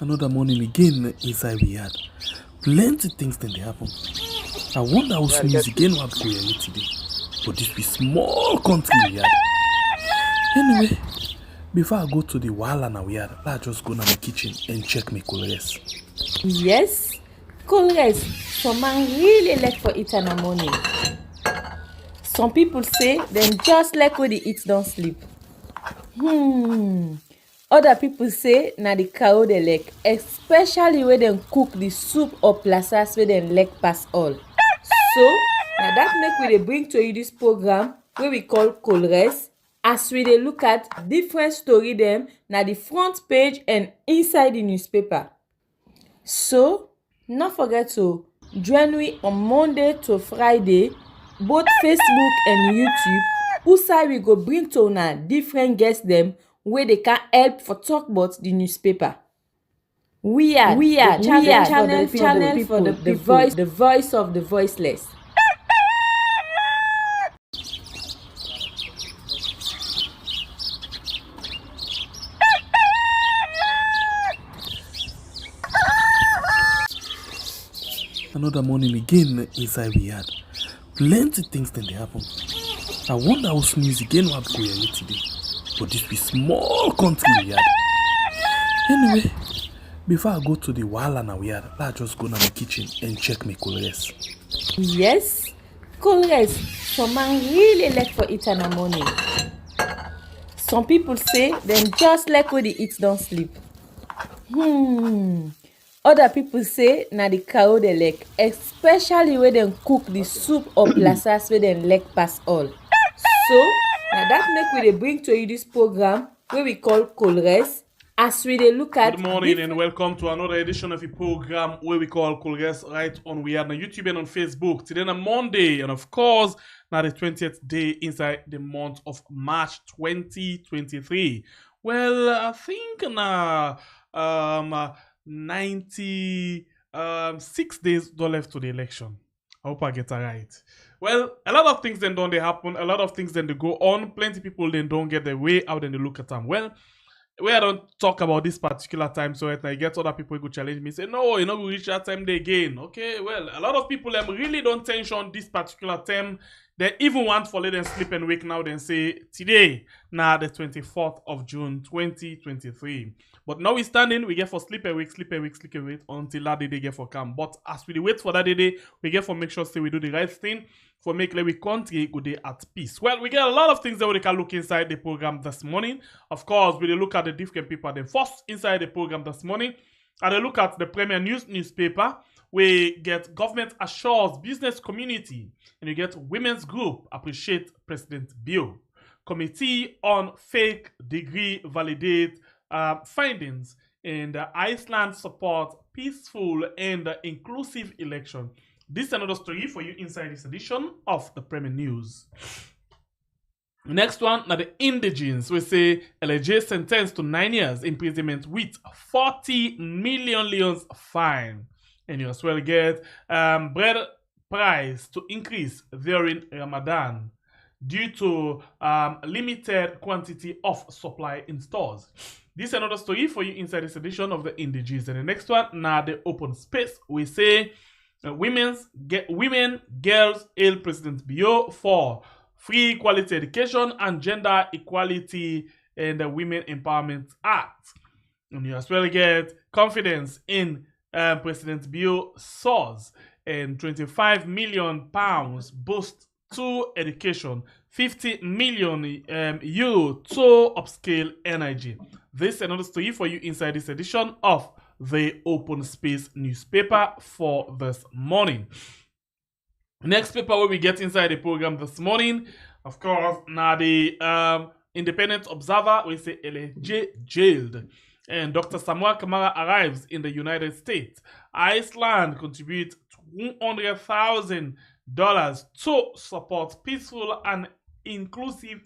Another morning again inside we had plenty things then they happen. I wonder how sneeze again what go here today. But this be small country we had. Anyway, before I go to the wahala now we had, let's just go to my kitchen and check my colors. Yes, colors. Some man really like for eat in the morning. Some people say them just like when they eat don't sleep. Other people say na the cow they like, especially when them cook the soup or plasas where them like pass all. So now that make we dey bring to you this program wey we call Colres, as we dey look at different story dem na the front page and inside the newspaper. So no forget to join me on Monday to Friday, both Facebook and YouTube, who we go bring to una different guests dem wey dey can help for talk about the newspaper. We are channel for the people, the voice of the voiceless. Another morning again inside we had plenty things then they happen. I wonder how sneeze again what go here today. But this be small country we had. Anyway, before I go to the wahala now we had, let's just go to my kitchen and check my colors. Yes, colors. Some man really like for eat in the morning. Some people say them just like when they eat don't sleep. Other people say na the cow they like, especially when them cook the soup or plasas where them like pass all. So now that make we dey bring to you this program wey we call Colres, as we dey look at. Good morning and welcome to another edition of a program where we call Colres right on we are on YouTube and on Facebook. Today on Monday, and of course now the 20th day inside the month of March 2023. Well, I think na 96 days don't left to the election. I hope I get that right. Well, a lot of things then don't they happen, a lot of things then they go on, plenty people then don't get their way out and they look at them. Well, I don't talk about this particular time, so that I get other people who go challenge me, say, no, you know, we reach that time day again. Okay, well, a lot of people really don't tension this particular time. They even want for let them sleep and wake now, then say, today, now the 24th of June, 2023. But now we standing, we get for sleep and wake until that day they get for come. But as we wait for that day, we get for make sure say we do the right thing for make we country go day at peace. Well, we get a lot of things that we can look inside the program this morning. Of course, we look at the different people. Then first inside the program this morning, and look at the Premier News newspaper. We get government assures business community, and you get women's group appreciate President Bio. Committee on fake degree validate findings, and Iceland support peaceful and inclusive election. This is another story for you inside this edition of the Premier News. Next one, now the indigenes, we say LJ sentenced to 9 years imprisonment with 40 million leons fine. And you as well get bread price to increase during Ramadan due to limited quantity of supply in stores. This is another story for you inside this edition of the Indiges. And the next one, now the open space, we say women, girls, hail President Bio for free quality education and gender equality and the Women Empowerment Act. And you as well get confidence in President Bio source and £25 million boost to education, 50 million euro to upscale energy. This is another story for you inside this edition of the Open Space newspaper for this morning. Next paper where we get inside the program this morning, of course, now the Independent Observer, we say LJ jailed. And Dr. Samuel Kamara arrives in the United States. Iceland contributes $200,000 to support peaceful and inclusive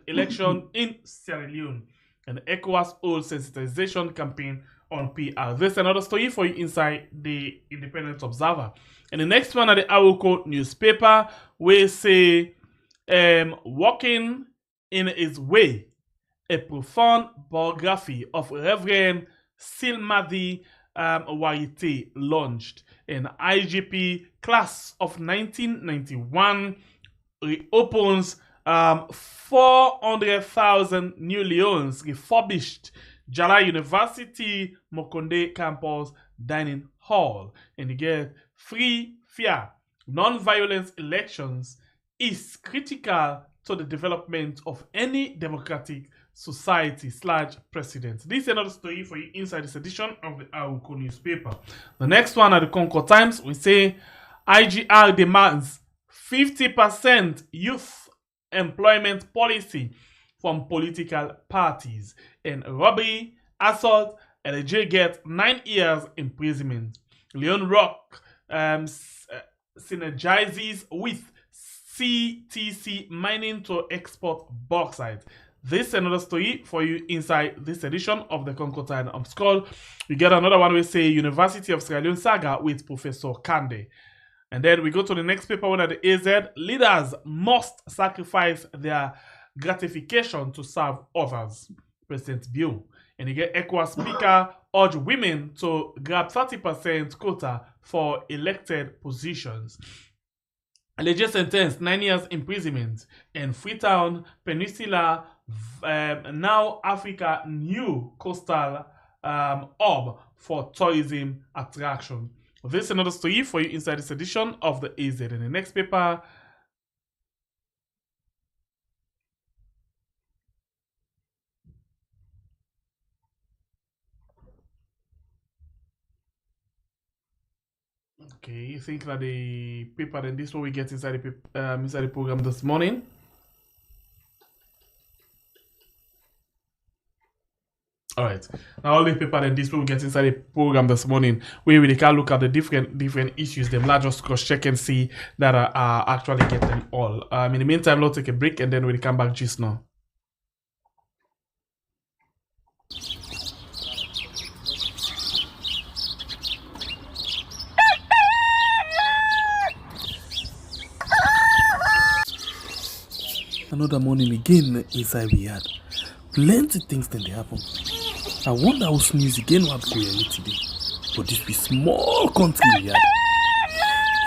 election in Sierra Leone. And ECOWAS old sensitization campaign on PR. This is another story for you inside the Independent Observer. And the next one at the Arauco newspaper, we say walking in his way, a profound biography of Reverend Silmadi Warite launched. An IGP class of 1991 reopens 400,000 new Leones refurbished Jala University Mokonde campus dining hall. And you get free, fair, non-violent elections is critical to the development of any democratic society / president. This is another story for you inside this edition of the Aruko newspaper. The next one at the Concord Times, we say IGR demands 50% youth employment policy from political parties. And robbery, assault, and a jail get 9 years imprisonment. Leone Rock synergizes with CTC mining to export bauxite. This is another story for you inside this edition of the Concord Times. Scroll. You get another one we say University of Sierra Leone saga with Professor Kande. And then we go to the next paper one at the AZ. Leaders must sacrifice their gratification to serve others. President Bio. And you get ECOWAS speaker urge women to grab 30% quota for elected positions. Alleged sentence 9 years imprisonment. And Freetown Peninsula, now Africa new coastal hub for tourism attraction. This is another story for you inside this edition of the AZ. In the next paper, okay, you think that the paper and this what we get inside the program this morning? All right. Now, all the paper and this will get inside the program this morning. We really can look at the different issues. Them large just cross check and see that are actually get them all. In the meantime, let's take a break and then we'll come back just now. Another morning again inside we had plenty things then they happen. I wonder how sneeze again what go here today. But this be small country we had.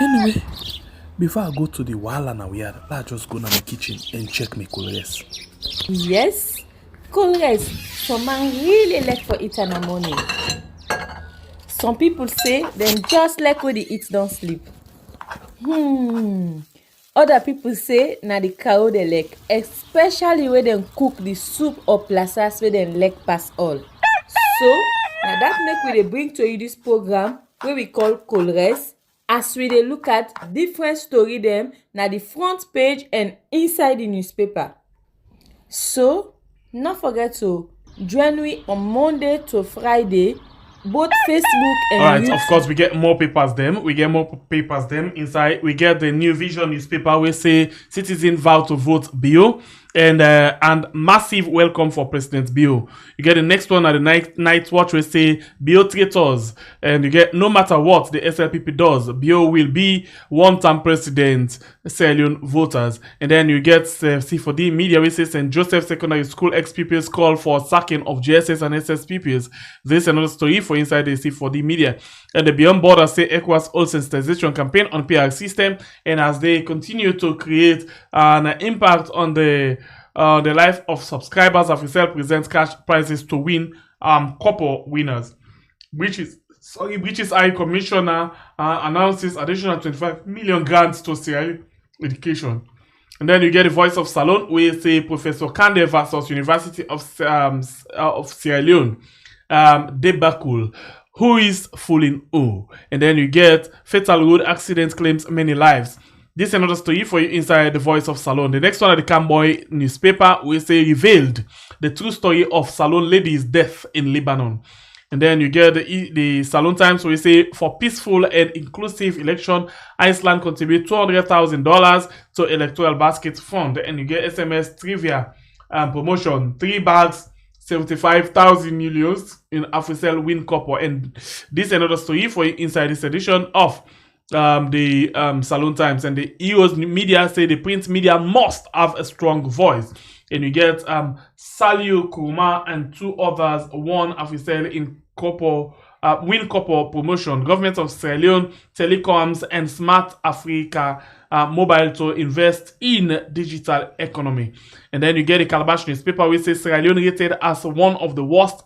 Anyway, before I go to the wahala now we had, let's just go to my kitchen and check my colors. Yes, colors. Some man really like for eat in the morning. Some people say them just like when they eat don't sleep. Other people say na the cow they like, especially when they cook the soup or plasas where they like pass all. So, now that make we dey bring to you this program where we call Colres, as we dey look at different story them na the front page and inside the newspaper. So, not forget to join me on Monday to Friday, both Facebook and all right, YouTube. of course, we get more papers them. We get more papers them inside. We get the New Vision newspaper where say citizen vow to vote Bio and massive welcome for President Bio. You get the next one at the night watch where say Bio traitors, and you get no matter what the SLPP does, Bio will be one-term president. Sierra Leone voters. And then you get C4D media where say St. Joseph Secondary School ex-pupils call for sacking of GSS and SS pupils. This is another story for inside the C4D media. And the Beyond Border say ECOWAS all sensitization campaign on PR system, and as they continue to create an impact on the life of subscribers, Official presents cash prizes to win couple winners. British High Commissioner announces additional 25 million grants to Sierra education. And then you get the voice of Salon where say Professor Kande versus University of Sierra Leone debacle. Who is fooling who? And then you get fatal road accident claims many lives. This is another story for you inside the voice of Salon. The next one at the Camboy newspaper will say revealed the true story of Salon lady's death in Lebanon. And then you get the Salon Times where we say for peaceful and inclusive election, Iceland contribute $200,000 to electoral basket fund. And you get SMS trivia promotion, 3 bags, 75,000 euros in Africell win couple. And this is another story for you inside this edition of the Salon Times. And the EO's media say the print media must have a strong voice. And you get Saliu Kuruma and 2 others won Africell in Win Corpo promotion. Government of Sierra Leone Telecoms and Smart Africa Mobile to invest in digital economy. And then you get a Calabash newspaper which says Sierra Leone rated as one of the worst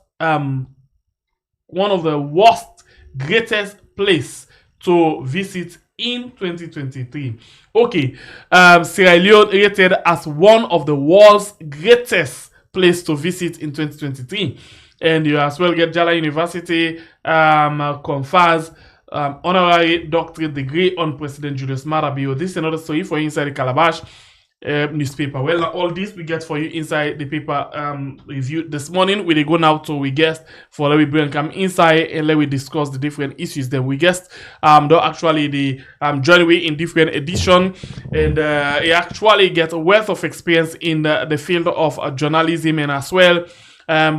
greatest place to visit in 2023. Okay, Sierra Leone rated as one of the world's greatest place to visit in 2023. And you as well get Jala University confers honorary doctorate degree on President Julius Maada Bio. This is another story for you inside the Calabash newspaper. Well, all this we get for you inside the paper review this morning. We go now to we guest for let we bring come inside and let we discuss the different issues that we guest though actually the join we in different edition, and he actually get a wealth of experience in the field of journalism, and as well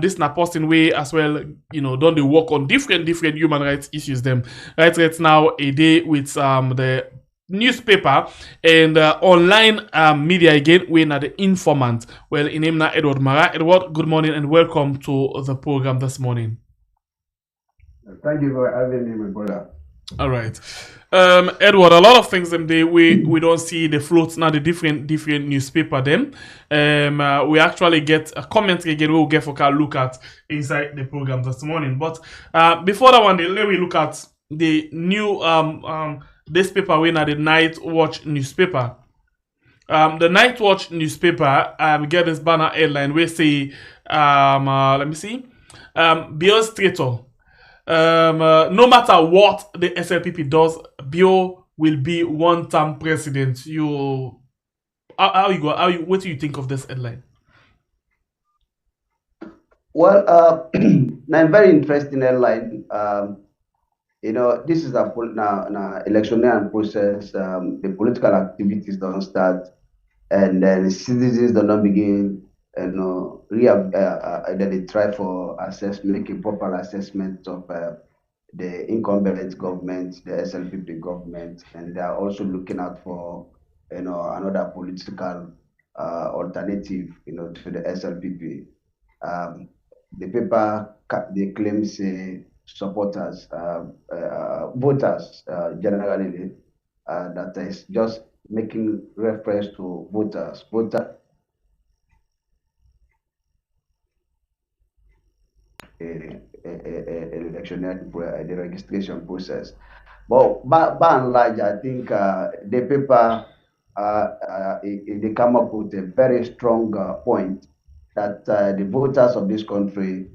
this na posting way as well, don't they work on different human rights issues them right now a day with the newspaper and online media again. We're not the informant. Well, in name na Edward Mara. Edward, good morning and welcome to the program this morning. Thank you for having me, my brother. All right, Edward. A lot of things them day we don't see the floats now. The different newspaper them. We actually get a comment again. We'll get for a look at inside the program this morning. But before that one, let me look at the new this paper when at the Night Watch newspaper. The Night Watch newspaper get this banner headline we say let me see. Bio Strato. No matter what the SLPP does, Bio will be one-term president. What do you think of this headline? Well, now very interesting headline. This is a electioneering process. The political activities don't start, and then the citizens don't begin. Then they try for make a proper assessment of the incumbent government, the SLPP government, and they are also looking out for another political alternative to the SLPP. The paper they claim say supporters, voters generally, that is just making reference to voters. Electioneering the registration process. But by and large, I think the paper they come up with a very strong point that the voters of this country,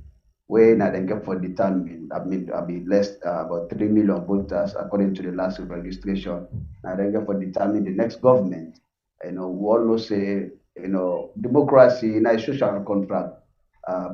when I think for determined, less about 3 million voters according to the last registration. I think for determine the next government. We all know say democracy in a social contract.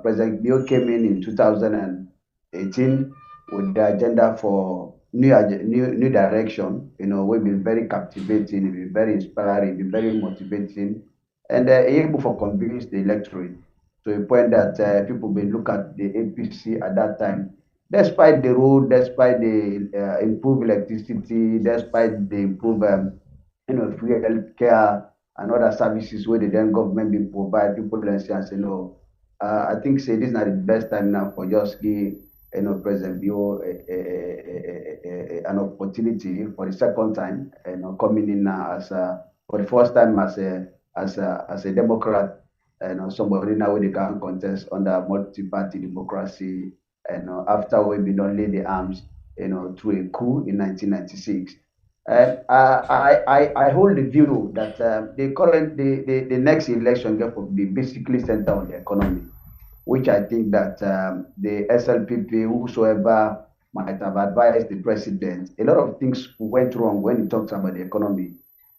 President Bio came in 2018 with the agenda for new direction. We've been very captivating, been very inspiring, been very motivating, and able to convince the electorate to a point that people been look at the APC at that time, despite the road, despite the improved electricity, despite the improved free health care and other services where the then government been provide, people and say no. I think say this is not the best time now for just give President Bio an opportunity for the second time, coming in now as for the first time as a Democrat, somebody now where they can contest under multi-party democracy, and after we've been on lay the arms, through a coup in 1996. I hold the view that the next election will be basically centered on the economy, which I think that the SLPP, whosoever might have advised the president, a lot of things went wrong when he talks about the economy.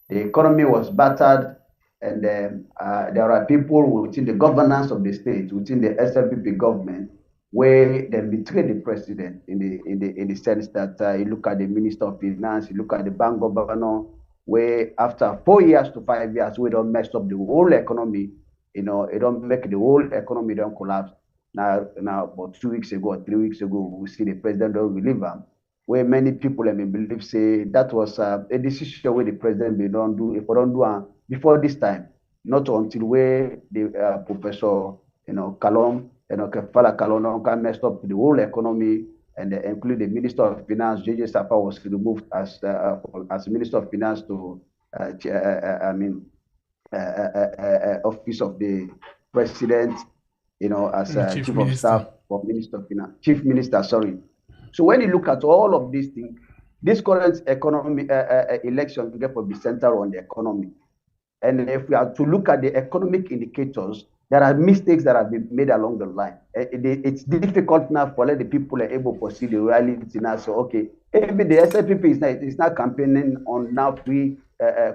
The economy was battered, and there are people within the governance of the state, within the SLPP government, where they betray the president in the sense that you look at the Minister of Finance, you look at the bank governor, where after 4 years to 5 years, we don't mess up the whole economy. It don't make the whole economy don't collapse. Now about 2 weeks ago or 3 weeks ago, we see the president don't relieve them, where many people believe say that was a decision where the president may don't do if we don't do before this time, not until where the Professor Kalom Kefala Kalononka messed up the whole economy, and include the Minister of Finance. JJ Sapa was removed as Minister of Finance to, Office of the President, as Chief of Staff for Minister of Finance, Chief Minister, sorry. So when you look at all of these things, this current economy election will be centered on the economy. And if we are to look at the economic indicators, there are mistakes that have been made along the line. It's difficult now for the people are able to see the reality now. So, okay, maybe the SFPP is not campaigning on now free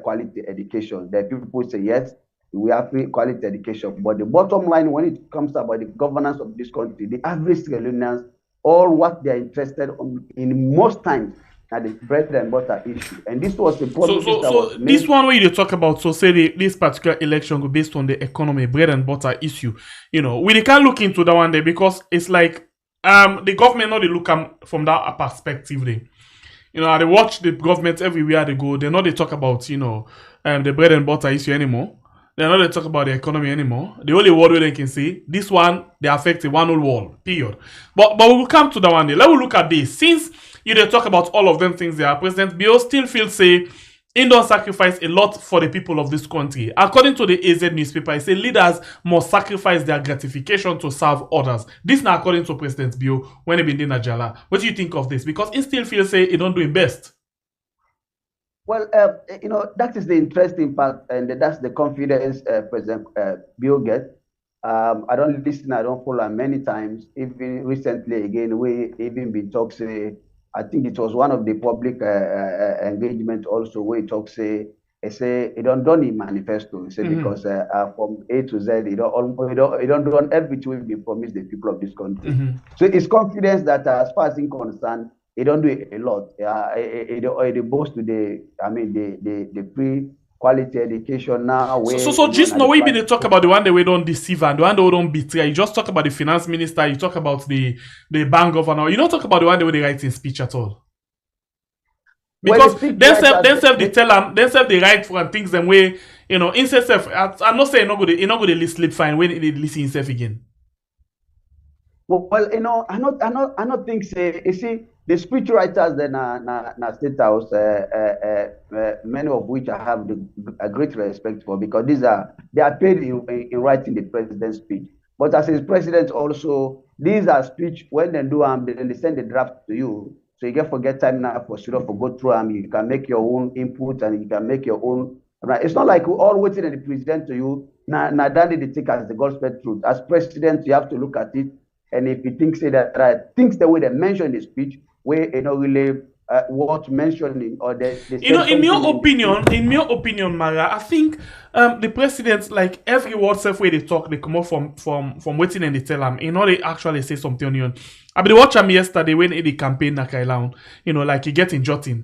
quality education. The people say, yes, we have free quality education. But the bottom line, when it comes about the governance of this country, the average Leoneans, all what they are interested in most times, at the bread and butter issue. And this was the problem. So this one where you talk about, so say this particular election go based on the economy, bread and butter issue. We can't look into that one day because it's like the government not they look from that perspective. They watch the government everywhere they go. They talk about the bread and butter issue anymore. They're not they talk about the economy anymore. The only word where they can say this one they affect the one whole world. Period. But we will come to that one day. Let's look at this. Since you they talk about all of them things there, President Bio still feels say he don't sacrifice a lot for the people of this country. According to the AZ newspaper, he say leaders must sacrifice their gratification to serve others. This now according to President Bio when he been in Najala. What do you think of this? Because he still feels say he don't do his best. Well, that is the interesting part, and that's the confidence President Bio gets. I don't listen, I don't follow many times. Even recently, again, we even been talking. I think it was one of the public engagement also where he talks. Say he don't done in manifesto. He say because from A to Z, he don't do everything we promise the people of this country. So it's confidence that as far as he's concerned, he don't do a lot. He boast to the free quality education now. So just now we been talk about the one that we don't deceive and the one that we don't betray. You just talk about the finance minister. You talk about the bank governor. You don't talk about the one that they write in speech at all. Because they self they write for things them way instead self. I'm not saying you're not going to sleep fine when they listen himself again. Well, I not think say you see. The speech writers then na State House, many of which I have a great respect for because they are paid in writing the president's speech. But as his president also, these are speech when they do then they send the draft to you. So you can forget time now for go through them. You can make your own input and you can make your own. Right? It's not like we all waiting and present to you. Now that they take as the gospel truth. As president, you have to look at it. And if you think say that right, things the way they mention the speech, where really worth mentioning or in your opinion, Mara, I think the president, like every word self way they talk, they come up from waiting and they tell them, they actually say something on you. I been watch him yesterday when he campaign na Kailaun, like he getting jotting.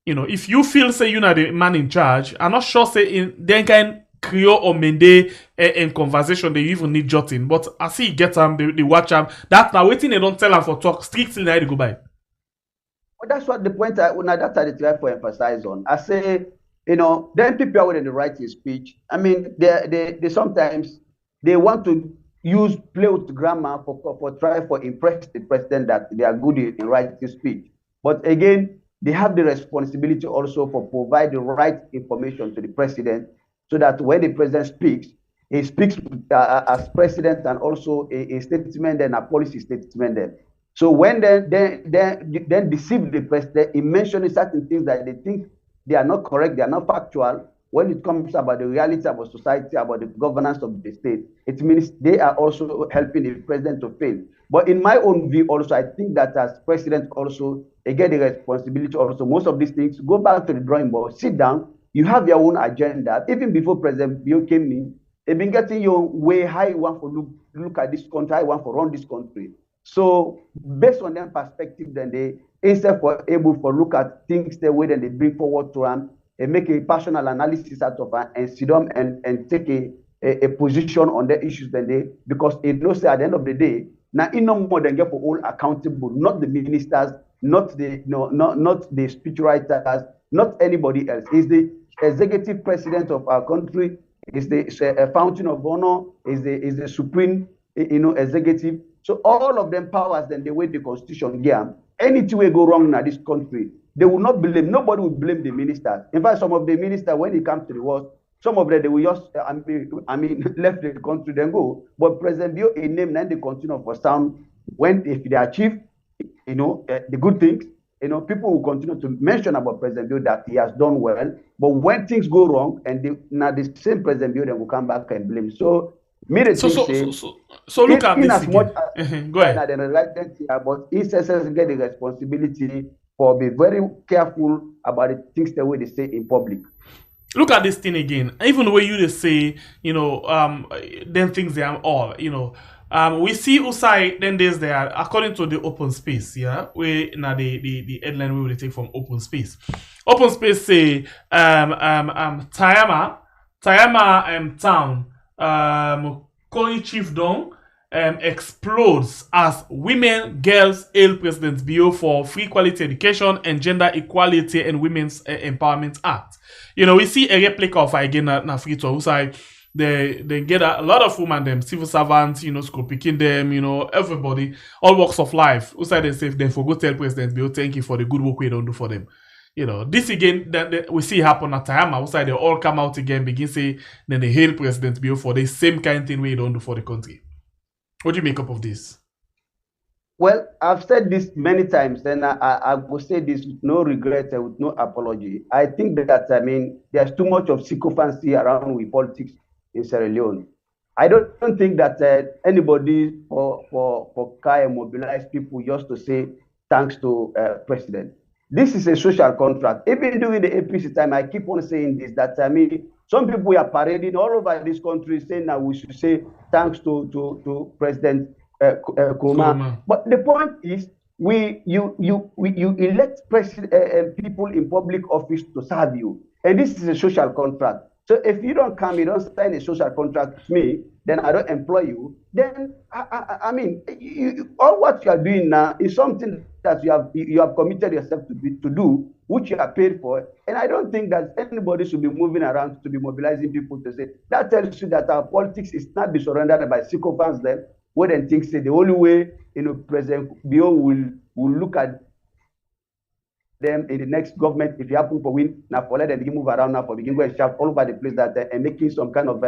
If you feel say you're not the man in charge, I'm not sure say in then kind Creole or Mende in conversation they even need jotting. But I see get they watch him. That now waiting they don't tell him for talk strictly now they go by. Well, that's what the point that I try to emphasize on. I say, then people when they write a speech. I mean, they sometimes they want to use play with grammar for try for impress the president that they are good in writing speech. But again, they have the responsibility also for provide the right information to the president, so that when the president speaks, he speaks as president and also a statement and a policy statement then. So when then deceive the president in mentioning certain things that they think they are not correct, they are not factual, when it comes about the reality about society, about the governance of the state, it means they are also helping the president to fail. But in my own view also, I think that as president also, they get the responsibility also, most of these things, go back to the drawing board, sit down, you have your own agenda. Even before President Bio came in, they've been getting your way how you want to look at this country, how you want to run this country. So based on their perspective, then they instead for able to look at things the way that they bring forward to them, they make a personal analysis out of it and sit down and take a position on the issues then they because it knows that at the end of the day, now in no more than get for all accountable, not the ministers, not the speech writers, not anybody else. Is the executive president of our country, is the fountain of honor, is the supreme executive. So all of them powers, then the way the constitution give, anything will go wrong in this country, they will not blame, nobody will blame the ministers. In fact, some of the ministers, when it comes to the worst, some of them, they will just, left the country, then go. But President Bio, a name, then they continue for sound. When, if they achieve, the good things, people will continue to mention about President Bio that he has done well. But when things go wrong, and now the same President Bio, then will come back and blame. So, so look at this again. Go ahead. But ESSS get the responsibility for be very careful about the things the way they say in public. Look at this thing again. Even the way you just say, then things they are all, we see Usai then there's there according to the open space, yeah. We now the headline we will take from open space. Open space say Tayama town Koi Chiefdom explodes as women girls hail President Bio for free quality education and gender equality and women's empowerment act. We see a replica of again na free to Usai. They get a lot of women, them civil servants, school picking them, everybody, all walks of life. Usai they say they forgot tell President Bio thank you for the good work we don't do for them. This again that we see happen at Tayama. Usai they all come out again, begin say then they hail President Bio for the same kind of thing we don't do for the country. What do you make up of this? Well, I've said this many times, and I will say this with no regret and with no apology. I think that, there's too much of sycophancy around with politics in Sierra Leone. I don't think that anybody for Kai mobilize people just to say thanks to President. This is a social contract. Even during the APC time, I keep on saying this, that some people are parading all over this country saying that we should say thanks to President Kuma. But the point is, you elect people in public office to serve you, and this is a social contract. So if you don't come, you don't sign a social contract with me, then I don't employ you. Then all what you are doing now is something that you have committed yourself to do, which you are paid for. And I don't think that anybody should be moving around to be mobilizing people to say that tells you that our politics is not be surrendered by sycophants. Then where then things say the only way President Bio will look at them in the next government, if you happen for win, now for let them begin move around now for begin go and shout all over the place that and making some kind of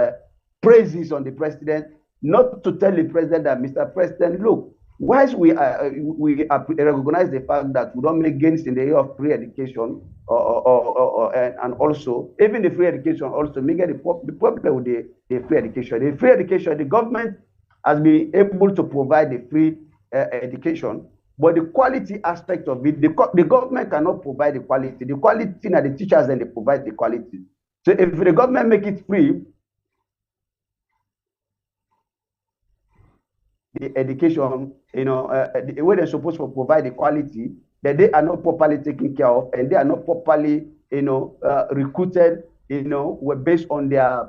praises on the president, not to tell the president that Mr. President, look, whilst we recognize the fact that we don't make gains in the area of free education and also even the free education also make the problem with the free education. The free education, the government has been able to provide the free education. But the quality aspect of it, the government cannot provide the quality. The quality are the teachers, and they provide the quality. So if the government make it free, the education, the way they're supposed to provide the quality, that they are not properly taken care of, and they are not properly, recruited, based on their,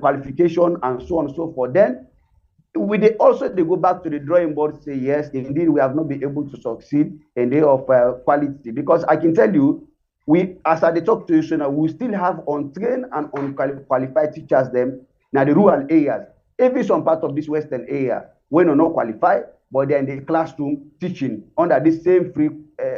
qualification and so on and so forth. Then they go back to the drawing board, say yes, indeed we have not been able to succeed in the of quality, because I can tell you, as I talk to you now, we still have untrained and unqualified teachers them now the rural areas, even some part of this western area when are not qualified, but they're in the classroom teaching under this same free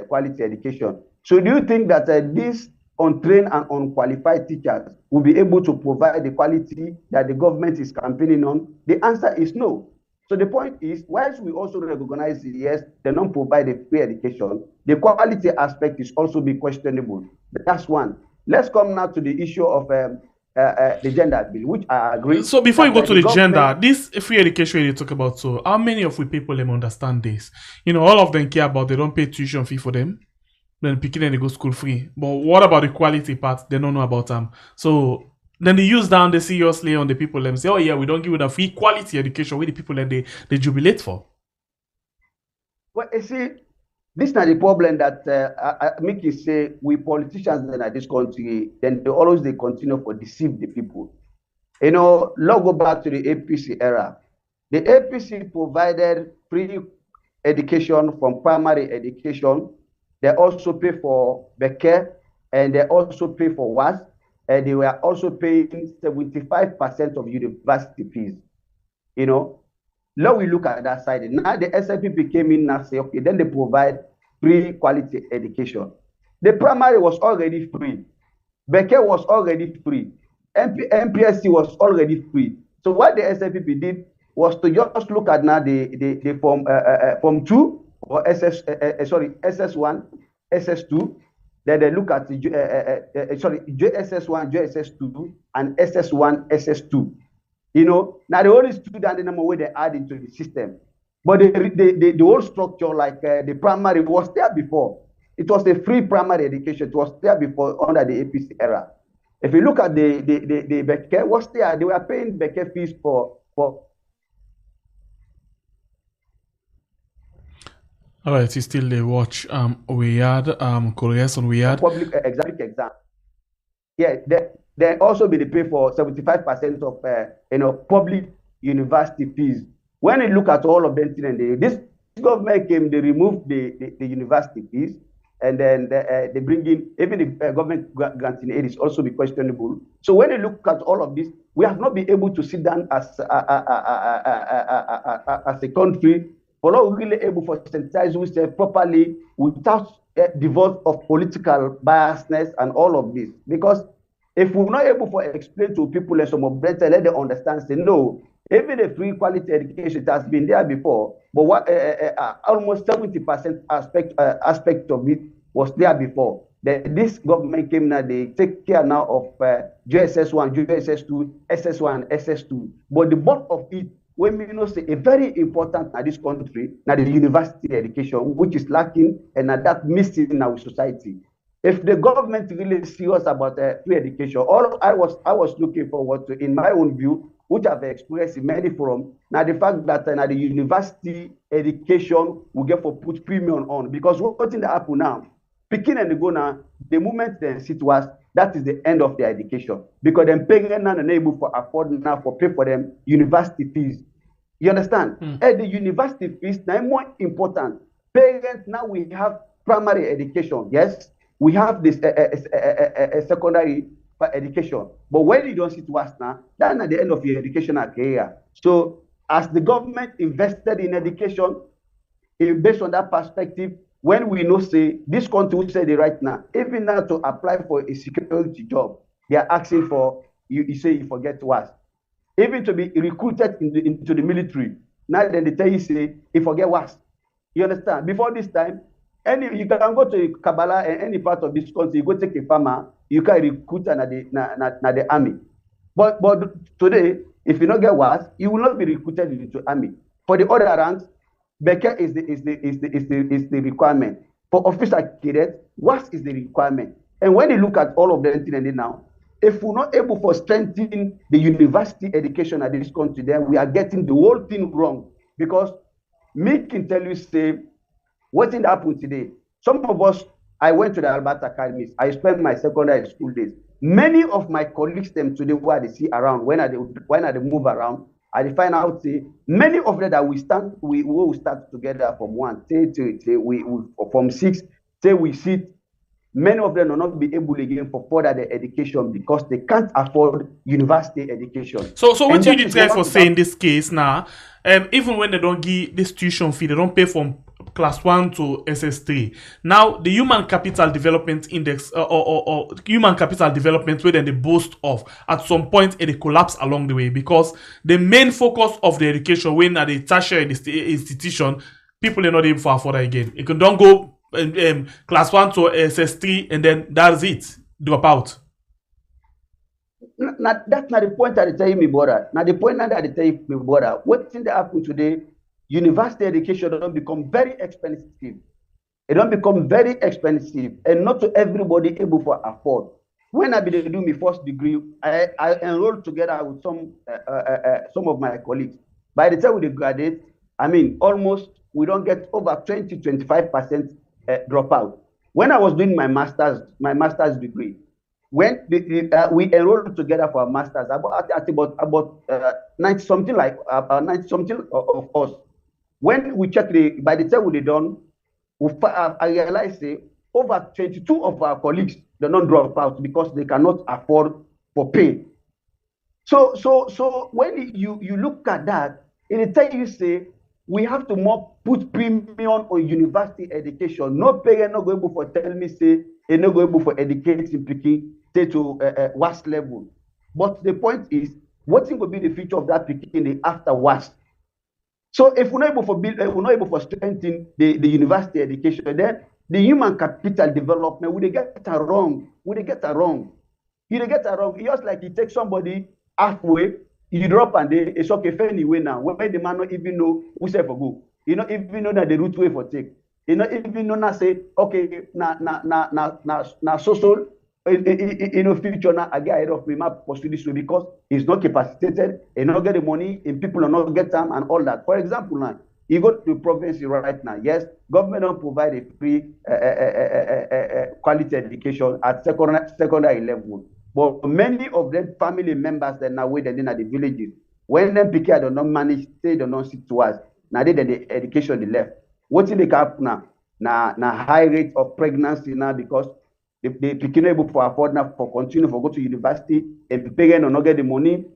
quality education. So do you think that these untrained and unqualified teachers will be able to provide the quality that the government is campaigning on? The answer is no. So the point is, whilst we also recognize, yes, they don't provide a free education, the quality aspect is also be questionable. That's one. Let's come now to the issue of the gender bill, which I agree. So before you go to the gender, this free education you talk about, so how many of we people understand this? All of them care about, they don't pay tuition fee for them. Then picking and they go school free. But what about the quality part? They don't know about them. So then they use down the seriously on the people and say, oh yeah, we don't give you the free quality education with the people that they jubilate for. Well, you see, this is not the problem that I make you say we politicians in this country, then they continue to deceive the people. Let's go back to the APC era. The APC provided free education from primary education. They also pay for Becker, and they also pay for WAS, and they were also paying 75% of university fees. you know. Now we look at that side. Now the SLPP came in and say, okay, then they provide free quality education. The primary was already free. Beke was already free. MPSC was already free. So what the SLPP did was to just look at now the form 2 or SS1, SS2. Then they look at JSS1, JSS2, and SS1, SS2. You know, now the only student the number where they add into the system. But the whole structure, like the primary, was there before. It was a free primary education. It was there before under the APC era. If you look at the Beke, was there? They were paying Beke fees for. All right, you still they watch we had Koreas on we had public exam. Yeah, they also be pay for 75% of public university fees. When you look at all of them, this government came, they removed the university fees, and then they bring in even the government granting aid is also be questionable. So when you look at all of this, we have not been able to sit down as a country for not really able to synthesize ourselves properly without divorce of political biasness and all of this. Because if we're not able to explain to people and some of them, let them understand, say no, even a free quality education has been there before, but what almost 70% aspect of it was there before. This government came now, they take care now of JSS1, JSS2, SS1, SS2. But the bulk of it, when we know say a very important in this country, now the university education, which is lacking and that missing in our society. If the government really serious about free education, all I was looking forward to, in my own view, which I've experienced in many forums, now the fact that now the university education will get for put premium on, because what's in the happen now, picking and go now, the moment they sit was, that is the end of their education, because them parents now unable for afford now for pay for them university fees. You understand? And the university fees now more important. Parents now we have primary education, yes. We have this secondary education, but when you don't see to us now, that's at the end of your educational career. So, as the government invested in education, based on that perspective, when we know say this country will say the right now, even now to apply for a security job, they are asking for you say you forget what, even to be recruited into the military. Now then they tell you say you forget what. You understand? Before this time. You can go to Kabbalah and any part of this country, you go take a farmer, you can recruit the army. But today, if you don't get WAS, you will not be recruited into army. For the other ranks, Becker is the requirement. For officer cadet, WAS is the requirement. And when you look at all of them now, if we're not able to strengthen the university education at this country, then we are getting the whole thing wrong. Because me can tell you, say, what did happen today? Some of us, I went to the Albert Academies. I spent my secondary school days. Many of my colleagues them today who I see around, when I move around, I find out say many of them that we will start together from 1 we from 6 say we sit. Many of them will not be able again for further their education because they can't afford university education. So what do you try for say in this case now? Even when they don't give this tuition fee, they don't pay from class 1 to SS3. Now the human capital development index or human capital development where then they boast of at some point it collapse along the way, because the main focus of the education when at the tertiary institution, people are not able to afford again. You can don't go class 1 to SS3 and then that's it, drop out. Now, that's not the point that they tell me, brother. Now the point that they tell me, brother, what's in the happen today? University education don't become very expensive. It don't become very expensive, and not to everybody able to afford. When I be do my first degree, I enrolled together with some of my colleagues. By the time we graduate, I mean almost we don't get over 20-25% dropout. When I was doing my master's degree, when we enrolled together for a master's, about 90 something like 90 something of us. When we check by the time we done, I realized over 22 of our colleagues they don't drop out because they cannot afford for pay. So when you look at that, it tell you say we have to more put premium on university education. No parent not go able for tell me say they not go able for educating pikin say to WAS level. But the point is, what will be the future of that pikin after WAS? So if we're not able for build, we're not able for strengthen the university education, then the human capital development, would they get it wrong? Would they get it wrong? You dey get it wrong. It's just like you take somebody halfway, you drop and they it's okay fair anyway now. When the man not even know who say for go, you know even know that the route way for take. You know even know now say okay na social in the future now I get ahead of me my pursue this way because he's not capacitated, he not get the money, and people are not get time and all that. For example, now you go to the province right now. Yes, government don't provide a free quality education at secondary level. But many of them family members that now wait in at the villages. When them pick do not manage, they do not sit to us. Now they the education they left. What in the cap now? Na high rate of pregnancy now because they picking able for afford now for continue for go to university and the parent will not get the money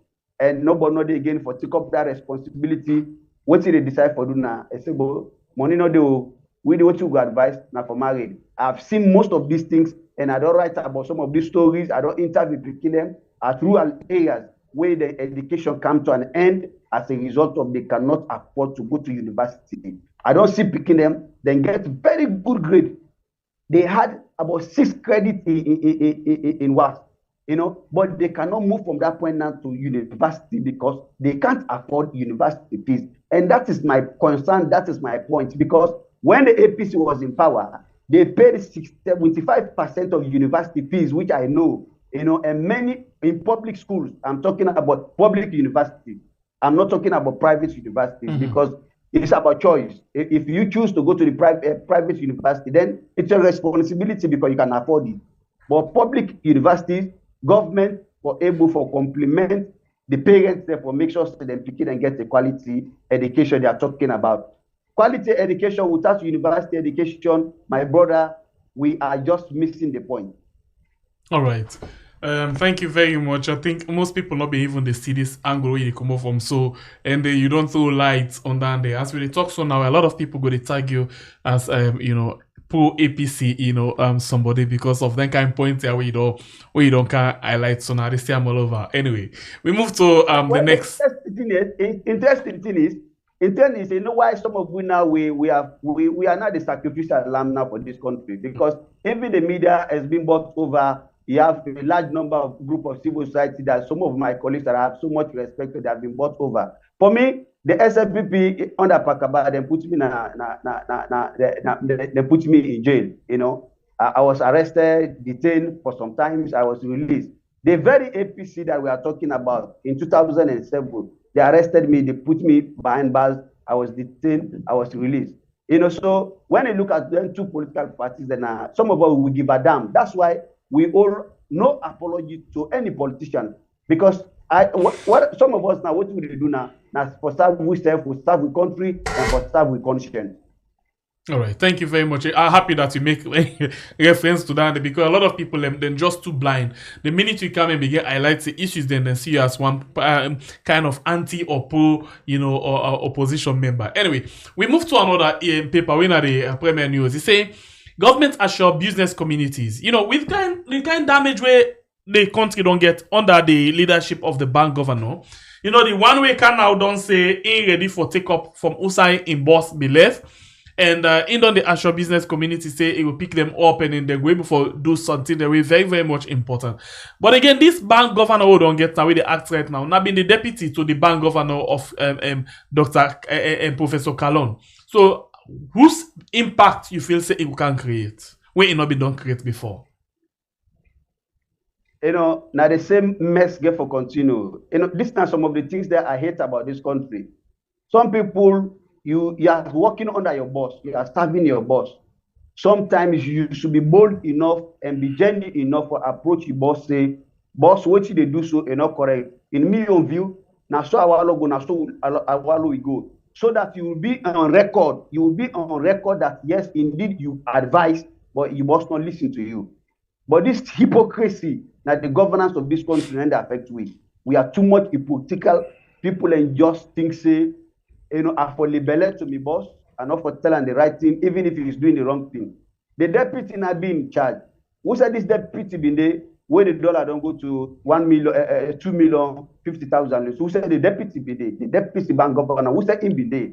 and nobody know they again for take up that responsibility. What did they decide for do now? I say, but money no do. We do what you advise now for married. I've seen most of these things and I don't write about some of these stories. I don't interview picking them at rural areas where the education come to an end as a result of they cannot afford to go to university. I don't see picking them, then get very good grade. They had about 6 credits in WAS, but they cannot move from that point now to university because they can't afford university fees. And that is my concern, that is my point, because when the APC was in power, they paid 75% of university fees, which I know, and many in public schools. I'm talking about public universities. I'm not talking about private universities because it's about choice. If you choose to go to the private university, then it's a responsibility because you can afford it. But public universities, government were able to complement the parents, therefore make sure that they pick it and get the quality education they are talking about. Quality education without university education, my brother, we are just missing the point. All right. Thank you very much. I think most people not be even they see this angle where you come up from. So and you don't throw lights on that there. As we talk so now, a lot of people go to tag you as pro APC, somebody because of that kind of point there where you don't can highlight so now they say I'm all over. Anyway, we move to the next. Interesting thing is, you know why some of we now we are not the sacrificial lamb now for this country because even the media has been bought over. You have a large number of group of civil society that some of my colleagues that I have so much respect for, they have been bought over. For me, the SFPP under Pakaba, they put me they put me in jail. I was arrested, detained for some time. I was released. The very APC that we are talking about in 2007, they arrested me, they put me behind bars, I was detained, I was released. So when you look at them two political parties, then some of us will give a damn. That's why we all no apology to any politician because what some of us now what we do now for serve we serve, for serve we country and for serve we conscience. All right, thank you very much. I'm happy that you make reference to that because a lot of people then just too blind. The minute you come and begin highlight the issues, then see you as one kind of anti or pro, or opposition member. Anyway, we move to another paper. We know the Premier News. They say government assure business communities. With kind damage where the country don't get under the leadership of the bank governor. The one way can now don't say ain't ready for take up from Usai in boss be left. And in the actual business community say it will pick them up and in the way before do something that will very, very much important. But again, this bank governor who don't get now with the act right now, being the deputy to the bank governor of Dr. Professor Kalon. So whose impact you feel say it can create when it not been done create before? Now the same mess get for continue. This are some of the things that I hate about this country. Some people you are working under your boss, you are serving your boss. Sometimes you should be bold enough and be genuine enough for approach your boss, say, boss, what you they do so not correct. In me own view, now so our logo, now so our we go. So that you will be on record. You will be on record that yes, indeed you advise, but you must not listen to you. But this hypocrisy that the governance of this country and affect we. We are too much hypocritical. People and just think say, I for libel to me boss and not for telling the right thing, even if he's doing the wrong thing. The deputy not be in charge. Who said this deputy been there where the dollar don't go to 1 million, 2,050,000? Who said the deputy be there? The deputy bank governor. Who said him be there?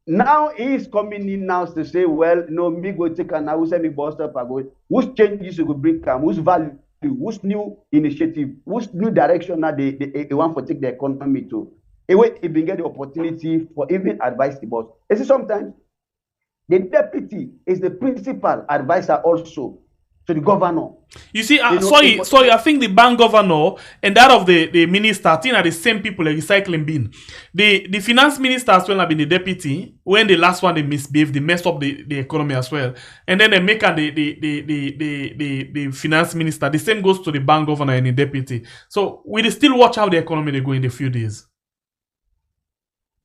Now he's coming in now to say, well, me go take and now who say me boss up I go. Whose changes you go bring come? Whose value? Whose new initiative? Whose new direction now they want to take the economy to? Anyway, if they get the opportunity for even advice the boss. You see, sometimes the deputy is the principal advisor also to the governor. You see, sorry, I think the bank governor and that of the minister, I think are the same people a recycling bin. The finance minister as well have been the deputy. When the last one they misbehaved, they messed up the economy as well. And then they make the finance minister. The same goes to the bank governor and the deputy. So we still watch how the economy they go in a few days.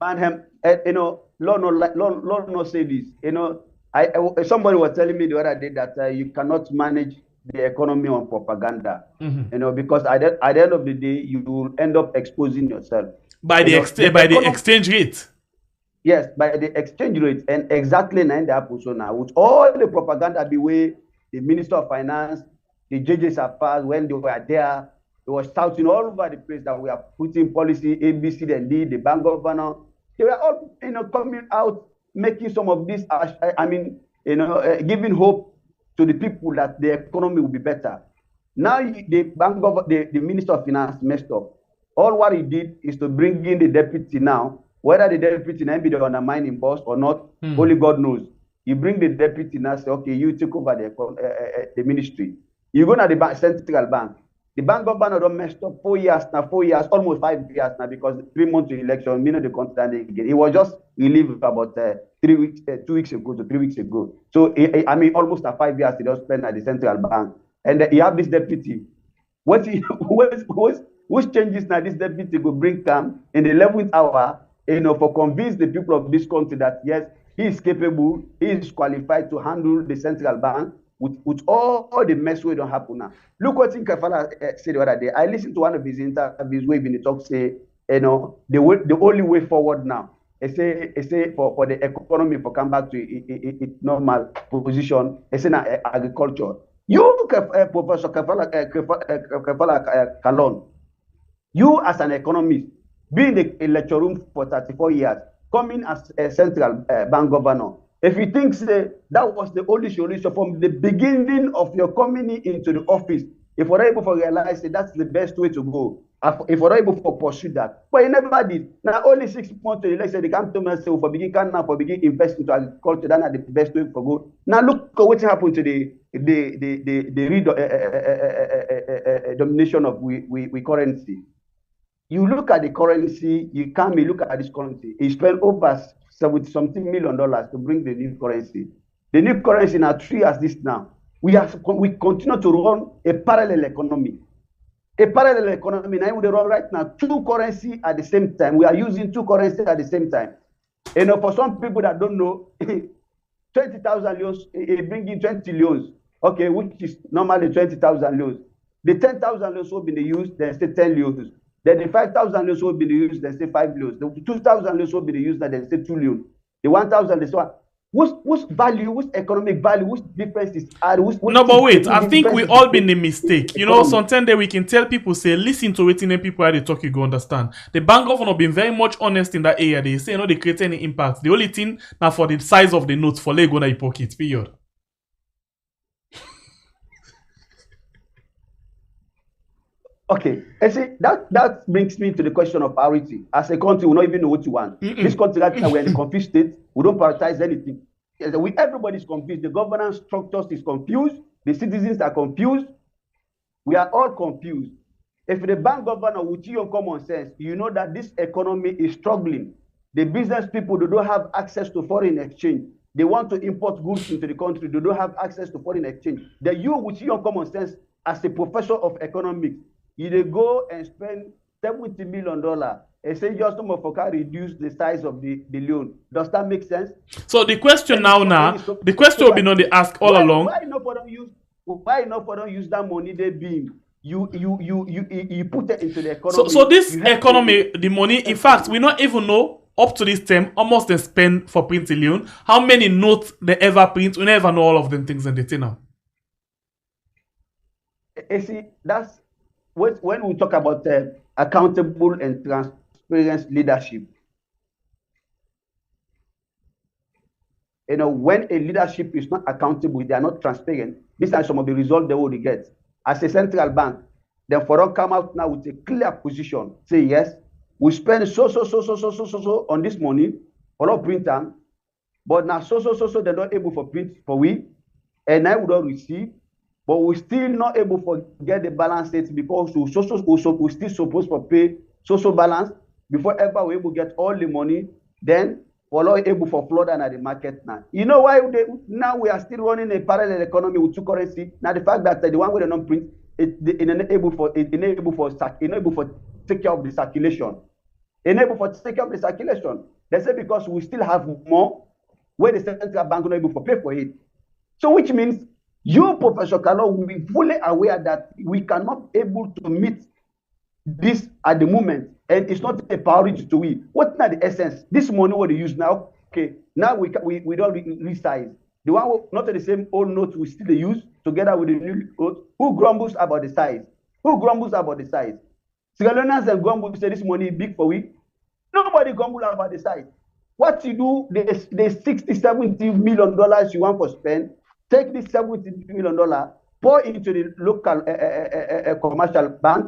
Man, Lord no say this. Somebody was telling me the other day that you cannot manage the economy on propaganda. Because at the end of the day, you will end up exposing yourself by the exchange rate. Yes, by the exchange rate, and exactly now with all the propaganda the way the Minister of Finance, the judges affairs, when they were there, they were shouting all over the place that we are putting policy A, B, C, and D, the bank governor. They were all coming out making some of this, giving hope to the people that the economy will be better. Now the Minister of Finance messed up. All what he did is to bring in the deputy now. Whether the deputy now be the undermining boss or not, only God knows. You bring the deputy now, say, okay, you take over the ministry. You go to the central bank. The bank governor don't messed up 4 years now, almost 5 years now, because 3 months to election, the continent again. It was just relieved about 2 weeks ago to 3 weeks ago. So almost 5 years he just spent at the central bank, and he have this deputy. What changes now? This deputy will bring come in the 11th hour, for convince the people of this country that yes, he is capable, he is qualified to handle the central bank. With all the mess we don't happen now. Look what Kafala said the other day. I listened to one of his interviews where he talk say, the only way forward now. I say for the economy for come back to its normal position. I say now agriculture. You look at Professor Kafala Kalon. You as an economist, being in the lecture room for 34 years, coming as a central bank governor. If you think that was the only solution from the beginning of your coming into the office, if we're able to realize that that's the best way to go, if we're able to pursue that, but you never did. Now only 6 months to the election, they come to me and say, for begin invest into agriculture, that's the best way to go. Now look at what happened to the domination of we currency. You look at the currency, you can't look at this currency. He spent over $70-something million to bring the new currency. The new currency now 3 years this now. We continue to run a parallel economy. A parallel economy now we run right now 2 currencies at the same time. We are using 2 currencies at the same time. For some people that don't know, 20,000 loans, bring in 20 loans. Okay, which is normally 20,000 loans. The 10,000 loans will be used, then say 10 loans. Then the 5,000 loans will be used, then say 5 loans. The 2,000 loans will be used, then say 2 loans. The 1,000, they say, whose value, whose economic value, whose difference is add? No, but wait, I think we all been a mistake. Sometimes we can tell people, say, listen to it, and people how they talk, you go understand. The bank governor been very much honest in that area. They say, they create any impact. The only thing now for the size of the notes, for they go in your pocket, period. Okay, I see that brings me to the question of priority. As a country, we don't even know what you want. This country right now, we're in a confused state. We don't prioritize anything. Everybody's confused. The governance structures is confused. The citizens are confused. We are all confused. If the bank governor with your common sense, you know that this economy is struggling. The business people they don't have access to foreign exchange. They want to import goods into the country. They don't have access to foreign exchange. Then you with your common sense as a professor of economics, you go and spend $70 million and say just for reduce the size of the loan. Does that make sense? So the question the question will be not they ask all along. Why not for don't use that money they being you put it into the economy. So this you help economy, the money, in fact, we not even know up to this time almost they spend for printing Leone. How many notes they ever print? We never know all of them things in the thing now. You see, that's when we talk about accountable and transparent leadership. You know, when a leadership is not accountable, they are not transparent. These are some of the results they will get. As a central bank, then for us come out now with a clear position. Say yes, we spend so on this money for not print them, but now so they're not able for print for we, and now we don't receive, but we still not able for get the balance state because we still supposed to pay social balance before ever we able get all the money. Then we're not able for flood at the market now. You know why now we are still running a parallel economy with two currency? Now the fact that the one with the non-print enable for take care of the circulation. Enable for take care of the circulation. They say because we still have more where the central bank not able to pay for it. So which means you, Professor Kano, will be fully aware that we cannot able to meet this at the moment, and it's not a priority to we. What's not the essence? This money what they use now, okay, now we don't resize. The one not the same old notes we still use together with the new notes. Who grumbles about the size? Who grumbles about the size? Sierra Leoneans and grumble say this money is big for we. Nobody grumble about the size. What you do, the $60-70 million you want to spend, take this $70 million, pour into the local commercial bank,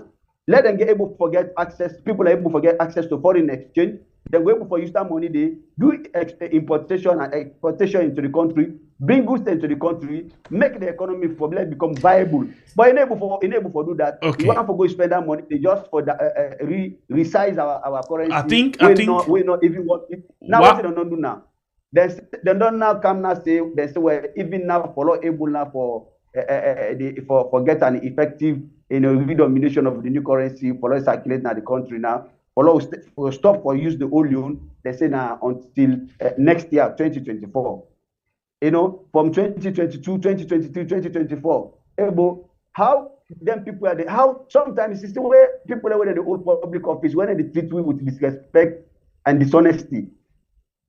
let them get able to get access, people are able to get access to foreign exchange, then we able to use that money, they do importation and exportation into the country, bring goods into the country, make the economy become viable. But enable for do that, Okay. you want to go spend that money, they just for resize our currency. I think we not even want it. Now what they don't do now? They don't now come now say they say well even now for not able now for get an effective redomination of the new currency for not circulating at the country now. For stop for use the old loan, they say now until next year 2024. You know, from 2022, 2023, 2024. How then people are there? How sometimes it's the way people are in the old public office when they treat you with disrespect and dishonesty.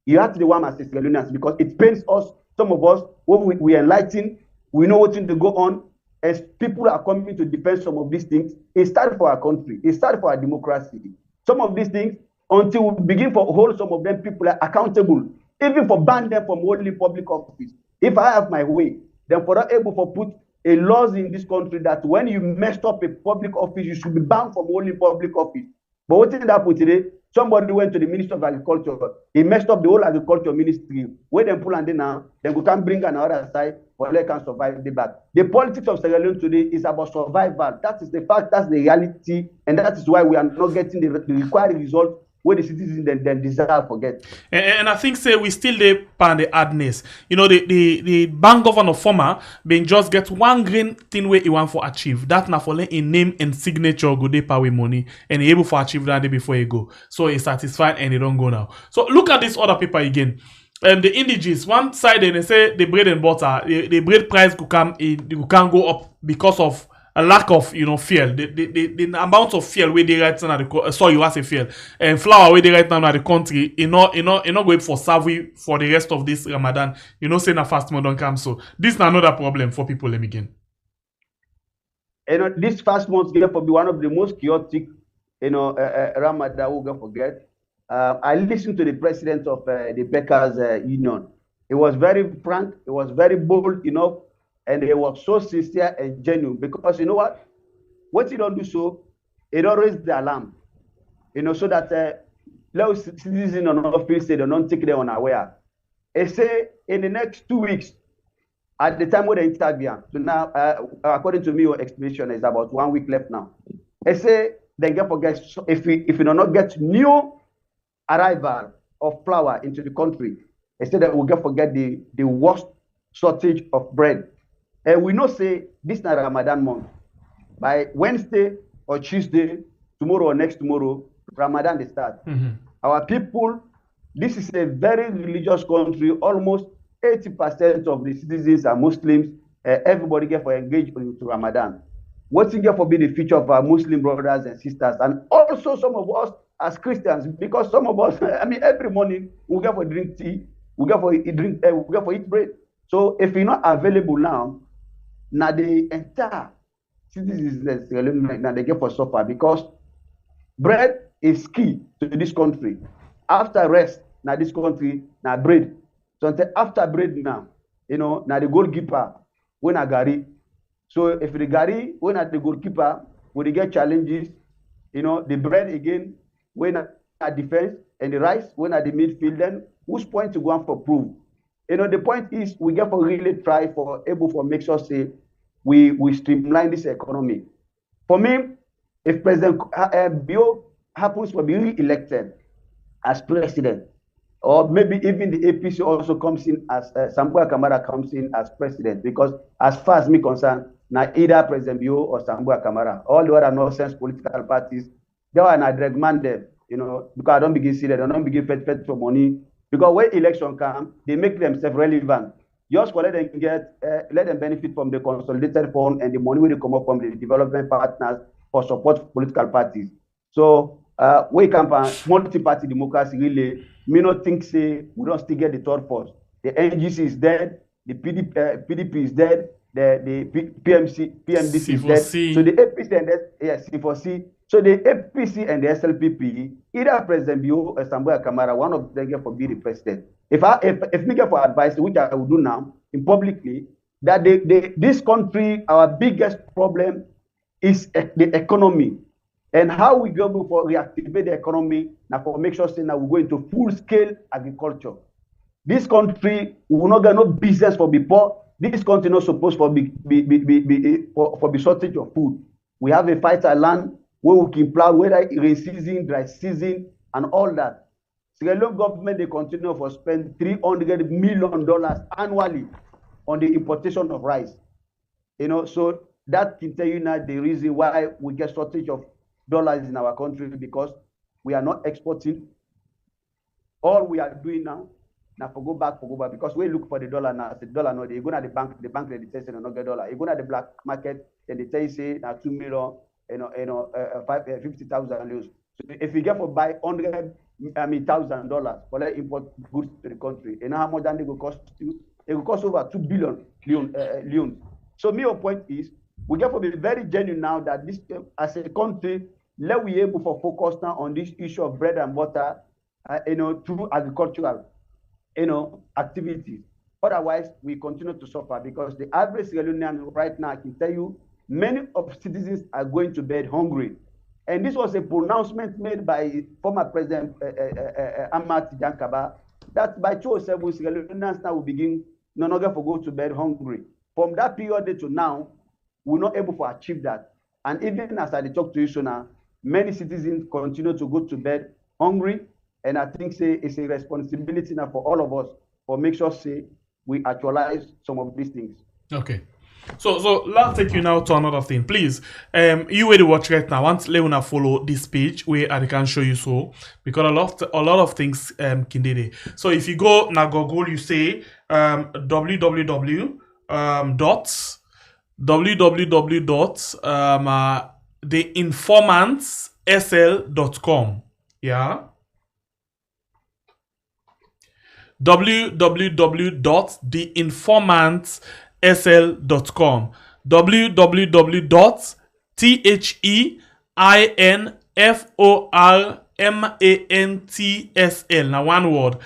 You have to the one as Sierra Leoneans because it pains us, some of us, when we enlighten, we know what's to go on. As people are coming to defend some of these things, it started for our country, it started for our democracy. Some of these things, until we begin to hold some of them people are accountable, even for ban them from holding public office. If I have my way, then for not able to put a laws in this country that when you messed up a public office, you should be banned from holding public office. But what did happen today? Somebody went to the Minister of Agriculture. He messed up the whole agriculture ministry. Where they pull and now, then we can bring another side for they can survive the back. The politics of Sierra Leone today is about survival. That is the fact, that's the reality, and that is why we are not getting the required result where the citizens then desire forget. And I think say we still dey pan the hardness. You know, the bank governor former being just get one green thing where he want for achieve. That na for let in name and signature go dey pay money and he able for achieve that day before he go. So he satisfied and he don't go now. So look at this other paper again. The indiges, one side they say the bread and butter, the bread price could can go up because of a lack of fuel. The amount of fuel where they right now fuel and flour where they right now in the country, not going for survey for the rest of this Ramadan. Say na fast month don't come. So this is another problem for people. Let me again. This fast month going to be one of the most chaotic, Ramadan we're gonna forget. I listened to the president of the Bakers Union. He was very frank, he was very bold enough, and he was so sincere and genuine because you know what? What he don't do so, he don't raise the alarm. So that those citizens do not feel say they don't take them unaware. He say in the next 2 weeks, at the time when they interview, so now according to me, your explanation is about 1 week left now. He say they get forget if you do not get new arrival of flour into the country, instead that we get forget the worst shortage of bread. And we know say this is not Ramadan month. By Wednesday or Tuesday, tomorrow or next tomorrow, Ramadan they start. Our people, this is a very religious country. Almost 80% of the citizens are Muslims. Everybody get for engaged into Ramadan. what's in here for be the future of our Muslim brothers and sisters, and also some of us as Christians, because some of us, I mean, every morning we go for drink tea, we go for eat drink, we go for eat bread. So if you're not available now the entire citizens now they get for suffer, because bread is key to this country. After rest, now this country, now bread. So after bread now, now the goalkeeper, when a Gary. So if the Gary, when at the goalkeeper, when they get challenges, the bread again, when at defense, and the rice, when at the midfield, then whose point to go on for proof? The point is we get for really try for able for make sure say we streamline this economy. For me, if President Bio happens to be re-elected as president, or maybe even the APC also comes in as Sambuwa Kamara comes in as president, because as far as me concerned, now either President Bio or Sambuwa Kamara, all the other nonsense political parties, they are not drag man them, because I don't begin see that, I don't begin fed for money, because when election come, they make themselves relevant. Just for let them benefit from the consolidated fund and the money will come up from the development partners for support political parties. So we campaign multi-party democracy really. Me not think say we don't still get the third force. The NGC is dead, the PDP is dead, the PMDC is dead. So the APC and C4C. So the APC and the SLPP, either President Bio or Sambuwa Kamara, one of them get for be the president. If me get for advice, which I will do now in publicly, that this country, our biggest problem is the economy. And how we go for reactivate the economy now for make sure say now we go into full scale agriculture. This country will not get no business for be poor. This country not supposed for be shortage of food. We have a fighter land where we can plow whether rain season, dry season, and all that. Sierra Leone government they continue for spend $300 million annually on the importation of rice. So that can tell you now the reason why we get shortage of dollars in our country, because we are not exporting. All we are doing now for go back, because we look for the dollar now. The dollar no, they go to the bank they tell you not get dollar. You go to the black market and they tell you say now 2 million, 50,000 euros. So if you get for buy $100,000 for import goods to the country, and how much then they will cost you? It will cost over 2 billion Leone. So my point is, we get to be very genuine now that this as a country, let we able for focus now on this issue of bread and butter, through agricultural, activities. Otherwise, we continue to suffer, because the average Sierra Leonean right now, I can tell you, many of citizens are going to bed hungry. And this was a pronouncement made by former President Amat Jankaba, that by 2007, Sierra Leoneans now will begin no longer for go to bed hungry. From that period to now, we're not able to achieve that. And even as I talk to you so now, many citizens continue to go to bed hungry. And I think say it's a responsibility now for all of us for make sure say we actualize some of these things. Okay. So let's take you now to another thing. Please, you will watch right now. Once Leona follow this page where I can show you so, because a lot of things can do it. So if you go now Google, you say www.theinformantsSL.com. Yeah. www.theinformantsSL.com. www.theinformantsl, now one word,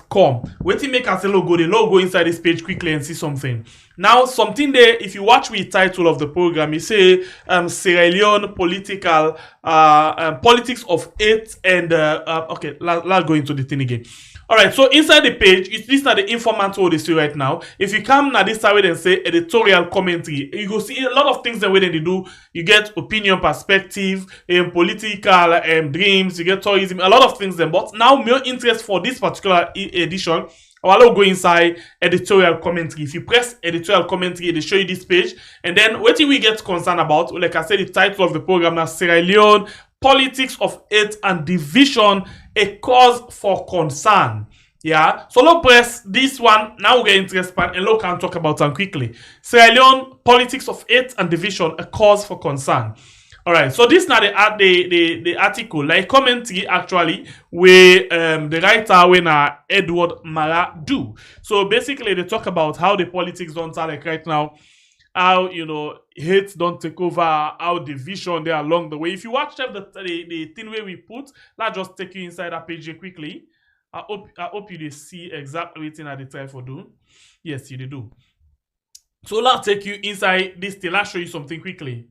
.com. Wait till make us a logo, the logo inside this page quickly and see something. Now, something there, if you watch the title of the program, you say Sierra Leone politics of hate and okay, let's go into the thing again. All right, so inside the page, these are the informant what they see right now. If you come now this side and say editorial commentary, you go see a lot of things that way they do. You get opinion, perspective, political dreams, you get tourism, a lot of things. Then, but now more interest for this particular edition, I'll go inside editorial commentary. If you press editorial commentary, they show you this page. And then what we get concerned about, like I said, the title of the program now, Sierra Leone politics of hate and division, a cause for concern. Yeah, so let's press this one. Now we're going to expand and look and talk about them quickly. Sierra Leone, politics of hate and division, a cause for concern. All right, so this now the article, like commentary actually, where the writer when Edward Mara do. So basically, they talk about how the politics don't are like right now, how hate don't take over, how division there along the way. If you watch the thing where we put, let's just take you inside that page here quickly. I hope you see exactly what I try for do. Yes, you do. So let's take you inside this thing. Let's show you something quickly.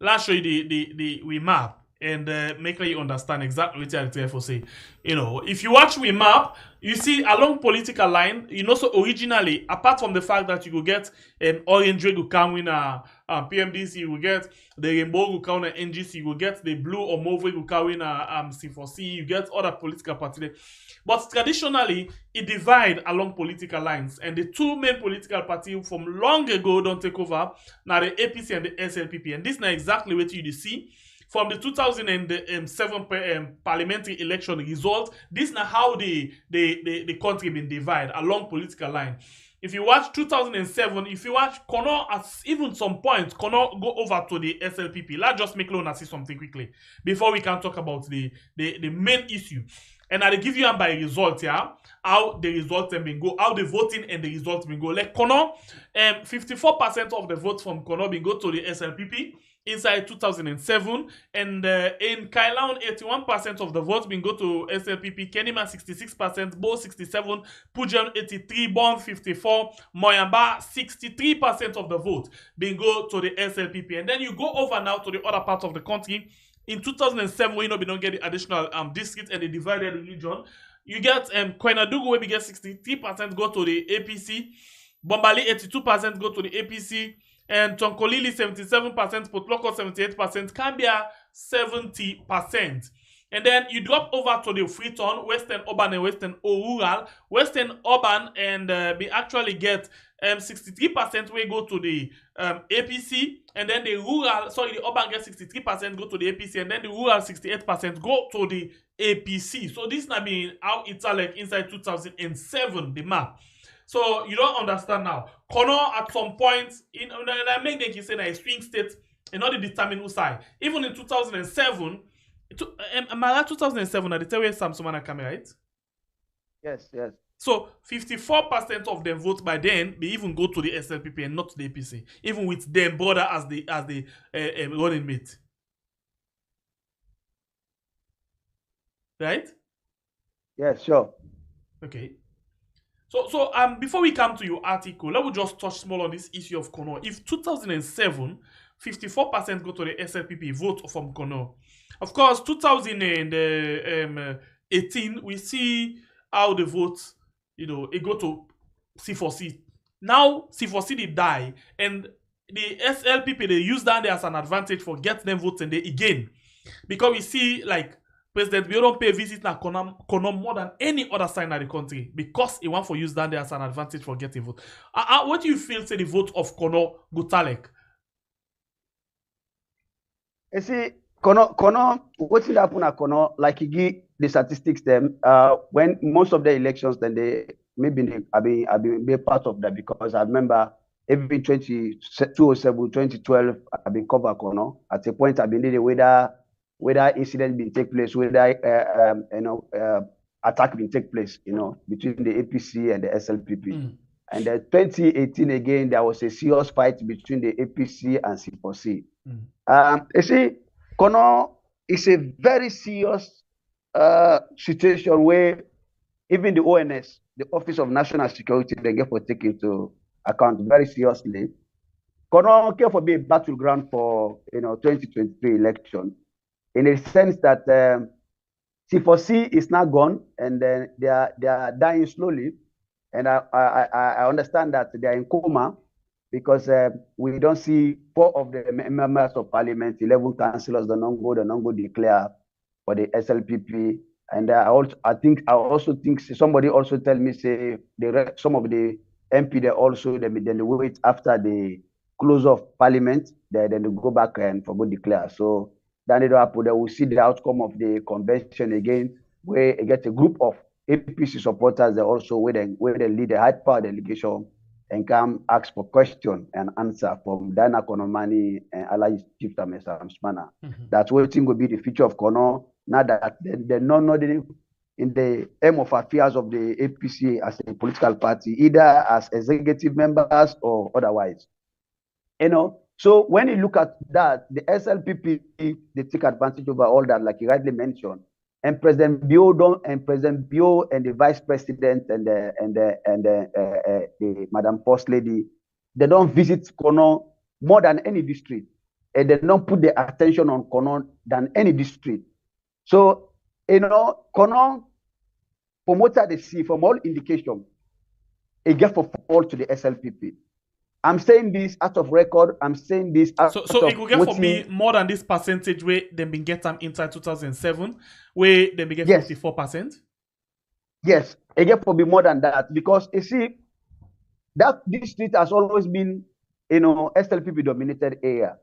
Let's show you the we map and make sure you understand exactly what I try for say. If you watch we map, you see along political line. So originally, apart from the fact that you will get orange will come in PMDC, you will get the rainbow will come in NGC, you will get the blue or mauve will come in C4C, you get other political parties. But traditionally, it divide along political lines, and the two main political parties from long ago don't take over now the APC and the SLPP, and this is exactly what you see. From the 2007 parliamentary election result, this is how the country been divided along political line. If you watch 2007, if you watch Kono at even some point, Kono go over to the SLPP. Let's just make Leone see something quickly before we can talk about the main issue. And I'll give you by result, yeah, how the results have been go, how the voting and the results been go. Like Kono, 54% of the votes from Kono been go to the SLPP inside 2007, and in Kailaun, 81% of the votes been go to SLPP, Kenima 66%, Bo 67%, Pujan 83%, Bon 54%, Moyamba 63% of the vote been go to the SLPP. And then you go over now to the other part of the country. In 2007, we don't get the additional district and the divided region. You get Kwenadugu, where we get 63% go to the APC, Bombali 82% go to the APC, and Tonkolili 77%, Potloko 78%, Cambia 70%. And then you drop over to the Freetown, Western Urban and Western Rural. Western Urban and we actually get 63% we go to the APC, and then the urban gets 63% go to the APC, and then the rural 68% go to the APC. So this now mean how it's like inside 2007 the map. So you don't understand now. Kono at some point and I make them say a swing state in order to determine who side. Even in 2007. Mara 2007 at the time where Samsung came, right? Yes. So 54% of them vote by then. They even go to the SLPP and not to the APC, even with them brother as the running mate. Right? Yes, sure. Okay. So before we come to your article, let me just touch small on this issue of Kono. If 2007, 54% go to the SLPP vote from Kono. Of course, 2018, we see how the votes, it go to C4C. Now, C4C they die, and the SLPP, they use that as an advantage for get them votes and they again. Because we see, like, President Biodon pay visit na Kono more than any other side in the country because he want for use that as an advantage for getting vote. What do you feel say the vote of Kono Gutalek? You see, Kono, what's it happen at Kono? Like you give the statistics them. When most of the elections, then they I've been part of that because I remember every 2007, 2012, I've been cover Kono. At a point, I've been there whether incident been take place, whether attack been take place, between the APC and the SLPP. And then 2018 again, there was a serious fight between the APC and C4C. You see, Kono is a very serious situation where even the ONS, the Office of National Security, they get for taking into account very seriously. Kono came for be a battleground for 2023 election, in a sense that C4C is now gone and then they are dying slowly, and I understand that they are in coma because we don't see 4 of the members of parliament, 11 councillors, the non-go declare for the SLPP. And I also think somebody also tell me say some of the MP they wait after the close of parliament, then they go back and for go declare. So then they will see the outcome of the convention again, where you get a group of APC supporters, they also where they lead a high power delegation and come ask for question and answer from Dana Konomani and Allied Chief Tamesa Amsmana. That's what will be the future of Kono. Now that they don't know in the aim of affairs of the APC as a political party, either as executive members or otherwise. So when you look at that, the SLPP, they take advantage over all that, like you rightly mentioned. And President Bio and the Vice President and the Madam First Lady, they don't visit Kono more than any district, and they don't put the attention on Kono than any district. So Kono, from what I see, from all indication, it gets for fall to the SLPP. I'm saying this out of record. I'm saying this out of So it will get for me more than this percentage where they been get them inside 2007, where they been get 54%. Yes, it get for me more than that, because you see that district has always been, SLPP dominated area.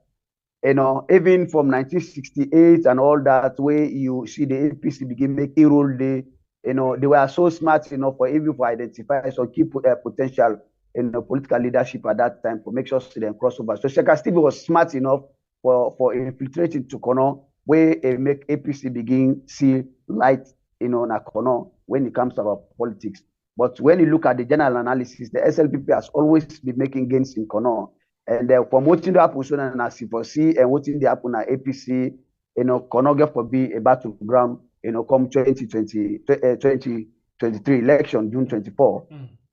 Even from 1968 and all that, where you see the APC begin making role, they were so smart, for even for identify some key potential in the political leadership at that time for make sure to them crossover. So Sheka Steve was smart enough for infiltrating to Kono, where it make APC begin see light, na Kono when it comes to our politics. But when you look at the general analysis, the SLPP has always been making gains in Kono. And from what in the happen so na C4C and what in the happen na APC, Kono get for be a battleground, come 2023 election, June 24.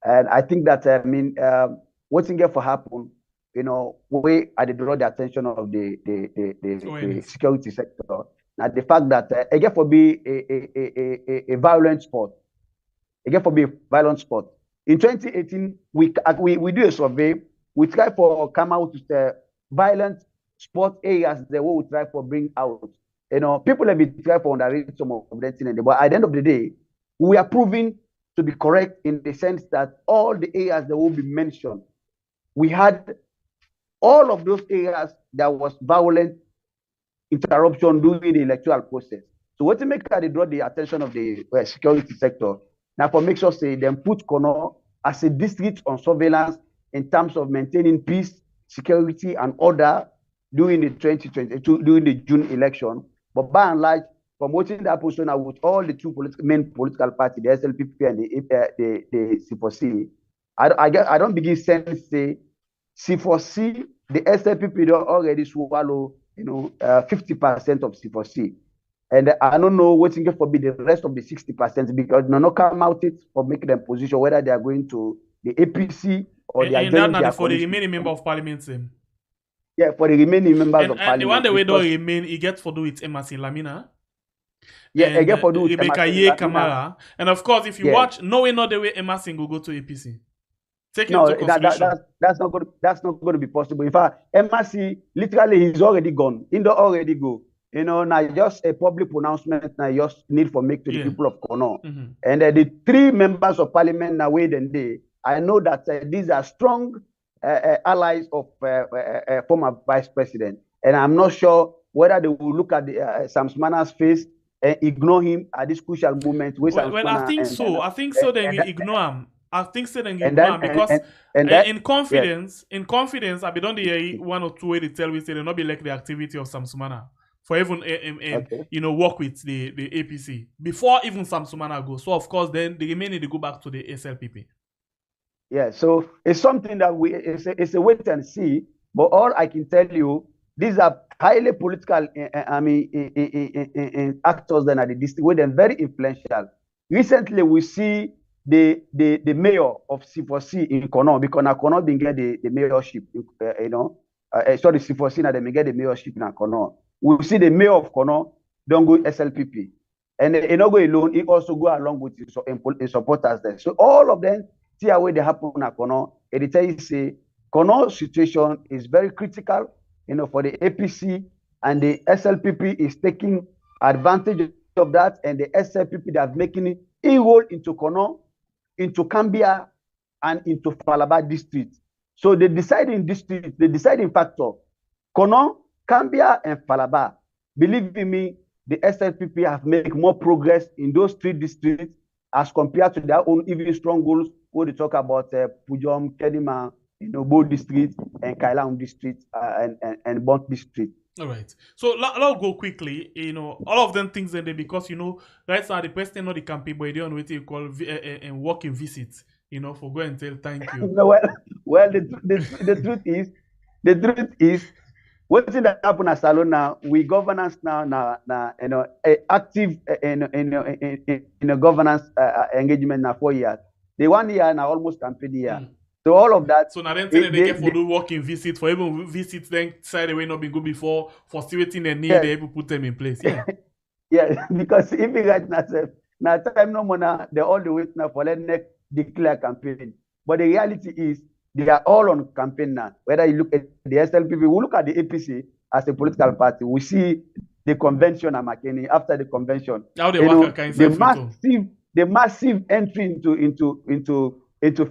And I think that, what's in here for happen, we I did draw the attention of the security sector. Now the fact that it get for be a violent sport. It get for be a violent sport. In 2018, we do a survey. We try for come out with the violent sport areas that we try for bring out. People have been trying for underrate some of that thing, but at the end of the day, we are proving to be correct in the sense that all the areas that will be mentioned, we had all of those areas that was violent interruption during the electoral process. So what to make sure they draw the attention of the security sector, now for make sure say them put Kono as a district on surveillance in terms of maintaining peace, security, and order during the 2022, during the June election. But by and large, promoting that position with all the two main political parties, the SLPP and the C4C, I don't begin sense say C4C, the SLPP don't already swallow 50% of C4C, and I don't know what's going to be the rest of the 60% because no come out it for making them position whether they are going to the APC or they are joining their for the remaining member of parliament. Yeah, for the remaining members of parliament. And the one that we don't remain, it gets for do with Emerson Lamina. Yeah, and, get for do with Rebecca Ye Kamara. And of course, if you watch, no way, not the way Emerson will go to APC. Take no, into consideration. That's not going to be possible. In fact, Emerson literally he's already gone. Indo already go. Now just a public pronouncement. Now just need for make to the people of Kono. And the three members of parliament now wait and day. I know that these are strong allies of former vice president, and I'm not sure whether they will look at Sam Smana's face and ignore him at this crucial moment. I think so. I think so. Then you ignore him. I think so. Then you ignore him because in confidence, I be done the one or two way they tell we say they not be like the activity of Sam Sumana for even work with the APC before even Sam Sumana goes. So of course then the remaining they go back to the SLPP. Yeah, so it's something that it's a wait and see. But all I can tell you, these are highly political, actors that are the district, where they're very influential. Recently, we see the mayor of C4C in Kono, because now Kono didn't get the mayorship, sorry, C4C now they may get the mayorship in Kono. We see the mayor of Kono don't go SLPP, and he not go alone. He also go along with his supporters there. So all of them see how they happen in Kono. And tell you say Kono situation is very critical, for the APC, and the SLPP is taking advantage of that, and the SLPP that making it inroad into Kono, into Cambia, and into Falaba district. So the deciding district, the deciding factor, Kono, Cambia, and Falaba. Believe me, the SLPP have made more progress in those three districts as compared to their own even strongholds, where they talk about Pujom, Kedima, Bo district, and Kailam district, and Bont district. All right. So I'll go quickly. All of them things that they because right now the president of the campaign, but they don't what you call and working visits. For go and tell thank you. well, the truth is, what's that happen at Salon now? We governance now, active in a governance engagement now 4 years. The 1 year now almost campaign year. So all of that. So now then they get for do working visit for even visits then side away not been good before for still waiting their need they able put them in place. Yeah. Yeah, because if you guys now time no more now, they're all the way now for the next declare campaign. But the reality is they are all on campaign now. Whether you look at the SLPP, we look at the APC as a political party. We see the convention at McKinney after the convention. How they work the massive entry into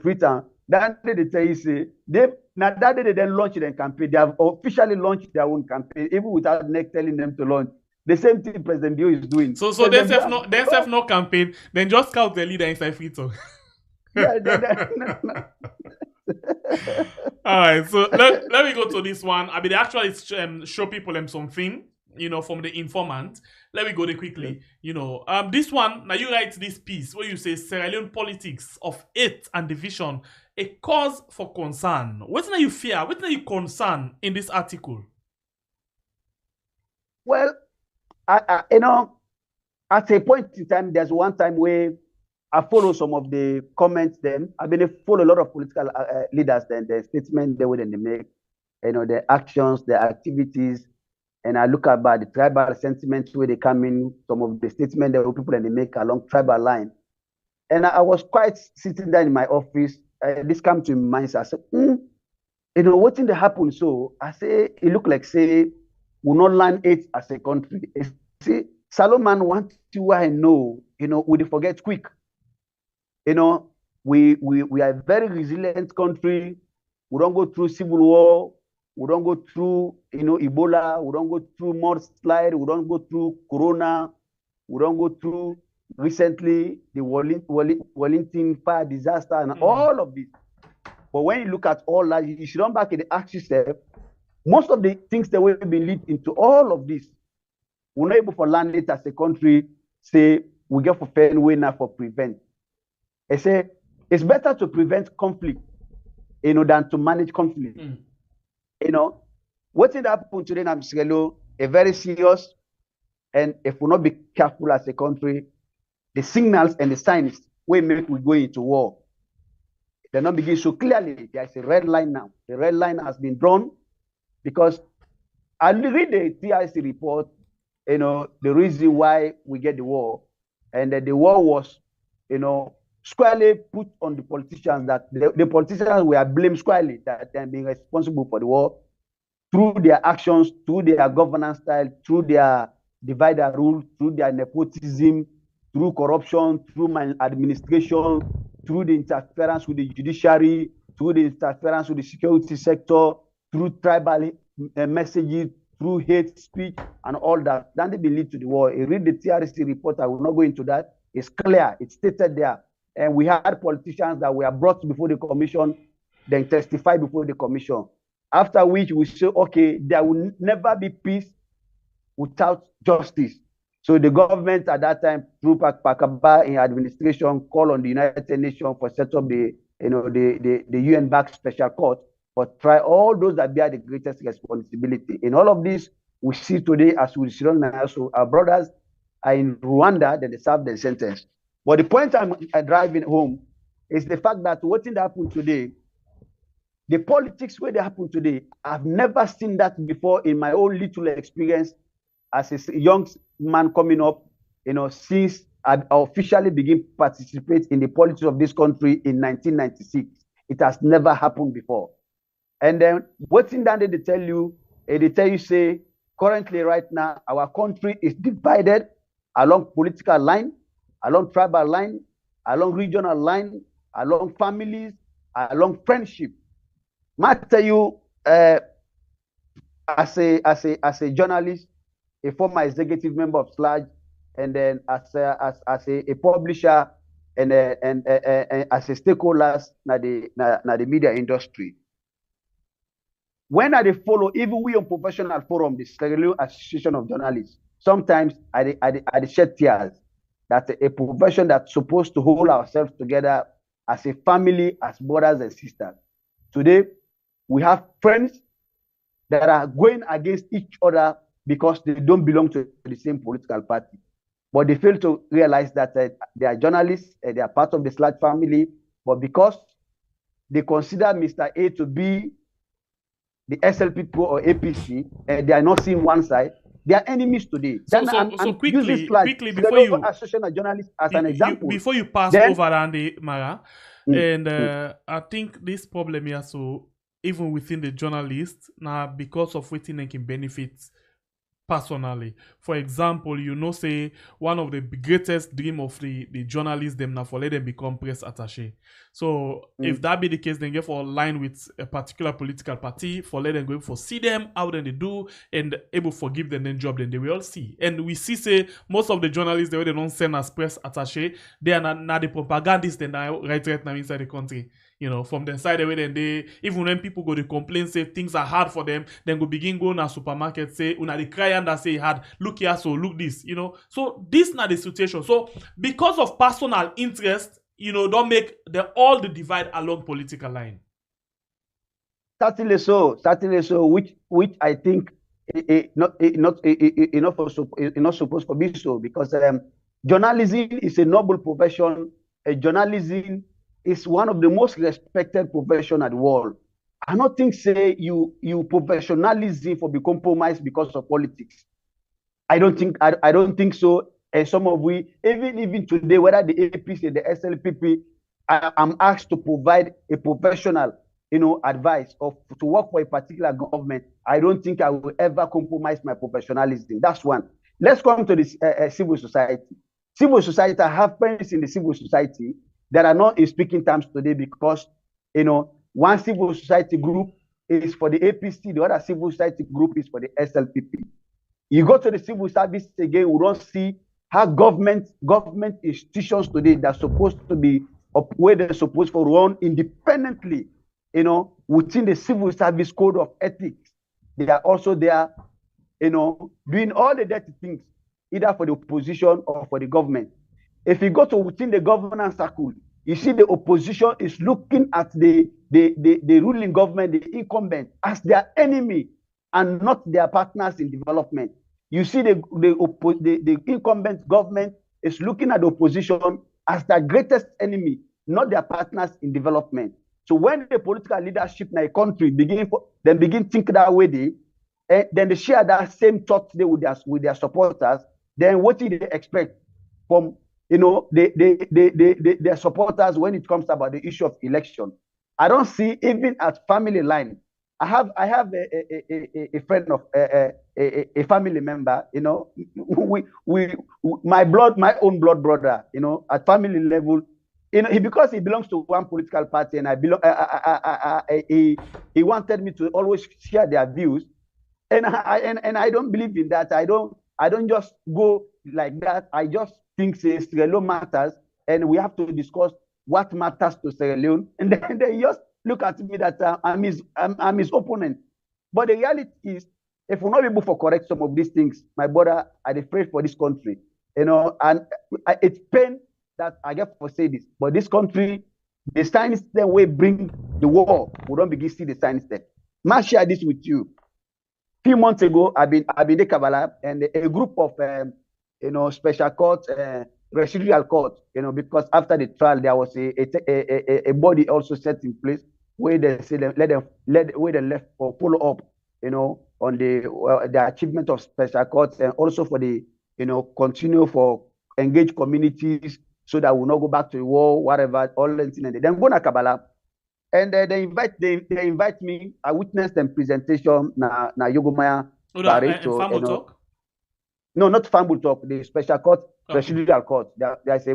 Freetown. That day they tell you say that day they then launch their campaign. They have officially launched their own campaign, even without NEC telling them to launch. The same thing President Bio is doing. So they have no campaign, then just scout the leader inside Freetown. Yeah, all right, so let me go to this one. I mean, they actually show people something, from the informant. Let me go there quickly. This one, now you write this piece where you say Sierra Leone politics of hate and division, a cause for concern. What are you fear? What are you concern in this article? Well, at a point in time, there's one time where I follow some of the comments then. I mean, I follow a lot of political leaders then, the statements they make, their actions, their activities, and I look about the tribal sentiments where they come in, some of the statements that people they make along tribal line. And I was quite sitting there in my office. This came to my mind. So I said, what thing that happened? So I say, it look like say we not learn it as a country. See, Solomon wants to I know, we forget quick. We are a very resilient country. We don't go through civil war. We don't go through, Ebola. We don't go through mudslide. We don't go through Corona. We don't go through recently the Wellington fire disaster and all of this. But when you look at all that, you should run back and ask yourself, most of the things that we've been lead into all of this, we're not able to learn it as a country, say, we get for fair way now for prevent. I say, it's better to prevent conflict, than to manage conflict. What did happen today in Amsgelo, a very serious, and if we not be careful as a country, the signals and the signs we make we go into war. They're not begin so clearly. There's a red line now. The red line has been drawn because I read the TIC report, the reason why we get the war, and that the war was, squarely put on the politicians, that the politicians were blamed squarely that they're being responsible for the war through their actions, through their governance style, through their divide and rule, through their nepotism, through corruption, through maladministration, through the interference with the judiciary, through the interference with the security sector, through tribal messages, through hate speech, and all that. Then they lead to the war. You read the TRC report, I will not go into that. It's clear, it's stated there. And we had politicians that were brought before the commission, then testified before the commission. After which we say, okay, there will never be peace without justice. So the government at that time, through Pakaba in administration, called on the United Nations for set up the UN-backed special court, but try all those that bear the greatest responsibility. In all of this, we see today, as we see now, so our brothers are in Rwanda, that they serve their sentence. But the point I'm driving home is the fact that what happened today, the politics where they happen today, I've never seen that before in my own little experience as a young man coming up, since I officially began to participate in the politics of this country in 1996. It has never happened before. And then what's in that they tell you, say, currently right now, our country is divided along political line, along tribal line, along regional line, along families, along friendship. Might tell you, as a journalist, a former executive member of SLAG, and then as a publisher, as a stakeholders na the media industry. When I dey follow, even we on professional forum, the Sierra Leone Association of Journalists, sometimes I dey shed tears. That's a profession that's supposed to hold ourselves together as a family, as brothers and sisters. Today, we have friends that are going against each other because they don't belong to the same political party. But they fail to realize that they are journalists, they are part of the Slack family, but because they consider Mr. A to be the SLP or APC, they are not seeing one side. They are enemies today. So quickly before you Association of Journalists as an example. Before you pass over Randy Mara, and I think this problem here, so even within the journalists, now because of waiting they can benefit personally. For example, say one of the greatest dream of the journalists them now for let them become press attaché. So if that be the case, then get for align with a particular political party, for let them go for see them how then they do and able for give them the job, then they will all see. And we see say most of the journalists the way they don't send as press attaché, they are not the propagandists and right now inside the country. From the side away, then they even when people go to complain, say things are hard for them, then go begin going to supermarket, say una the client that say hard, look here, so look this, So this not the situation. So because of personal interest, don't make all the divide along political line. Certainly so, which I think not supposed to be so, because journalism is a noble profession. Journalism is one of the most respected profession at the world. I don't think say you professionalism for be compromised because of politics. I don't think so. And some of we even today, whether the APC, the SLPP, I'm asked to provide a professional, advice of to work for a particular government. I don't think I will ever compromise my professionalism. That's one. Let's come to this civil society. Civil society, I have friends in the civil society that are not in speaking terms today because, one civil society group is for the APC, the other civil society group is for the SLPP. You go to the civil service again, we don't see how government institutions today that are supposed to be up where they're supposed to run independently, within the civil service code of ethics. They are also there, doing all the dirty things, either for the opposition or for the government. If you go to within the governance circle, you see the opposition is looking at the ruling government, the incumbent, as their enemy and not their partners in development. You see the incumbent government is looking at the opposition as their greatest enemy, not their partners in development. So when the political leadership in a country begin think that way, then they share that same thought with their supporters. Then what do they expect from their supporters when it comes about the issue of election? I don't see even at family line. I have a friend of a family member. My own blood brother. At family level. Because he belongs to one political party, and he wanted me to always share their views, and I don't believe in that. I don't just go like that. I just think Sierra Leone matters, and we have to discuss what matters to Sierra Leone, and then they just look at me that I'm his opponent. But the reality is, if we're not able to correct some of these things, my brother, I pray for this country, and it's pain that I get for say this, but this country, the science that we bring the war, we don't begin to see the science there. May I share this with you? A few months ago, I've been in Kabbalah, and a group of special court, residual court, because after the trial there was a body also set in place where they say where they left for follow up, on the achievement of special courts, and also for the continue for engage communities, so that we'll not go back to the war, whatever, all that. And then go to Kabbalah. And they invite me. I witnessed them presentation na Yogomaya. Talk? No, not Famble Talk, the special court, residual court. There's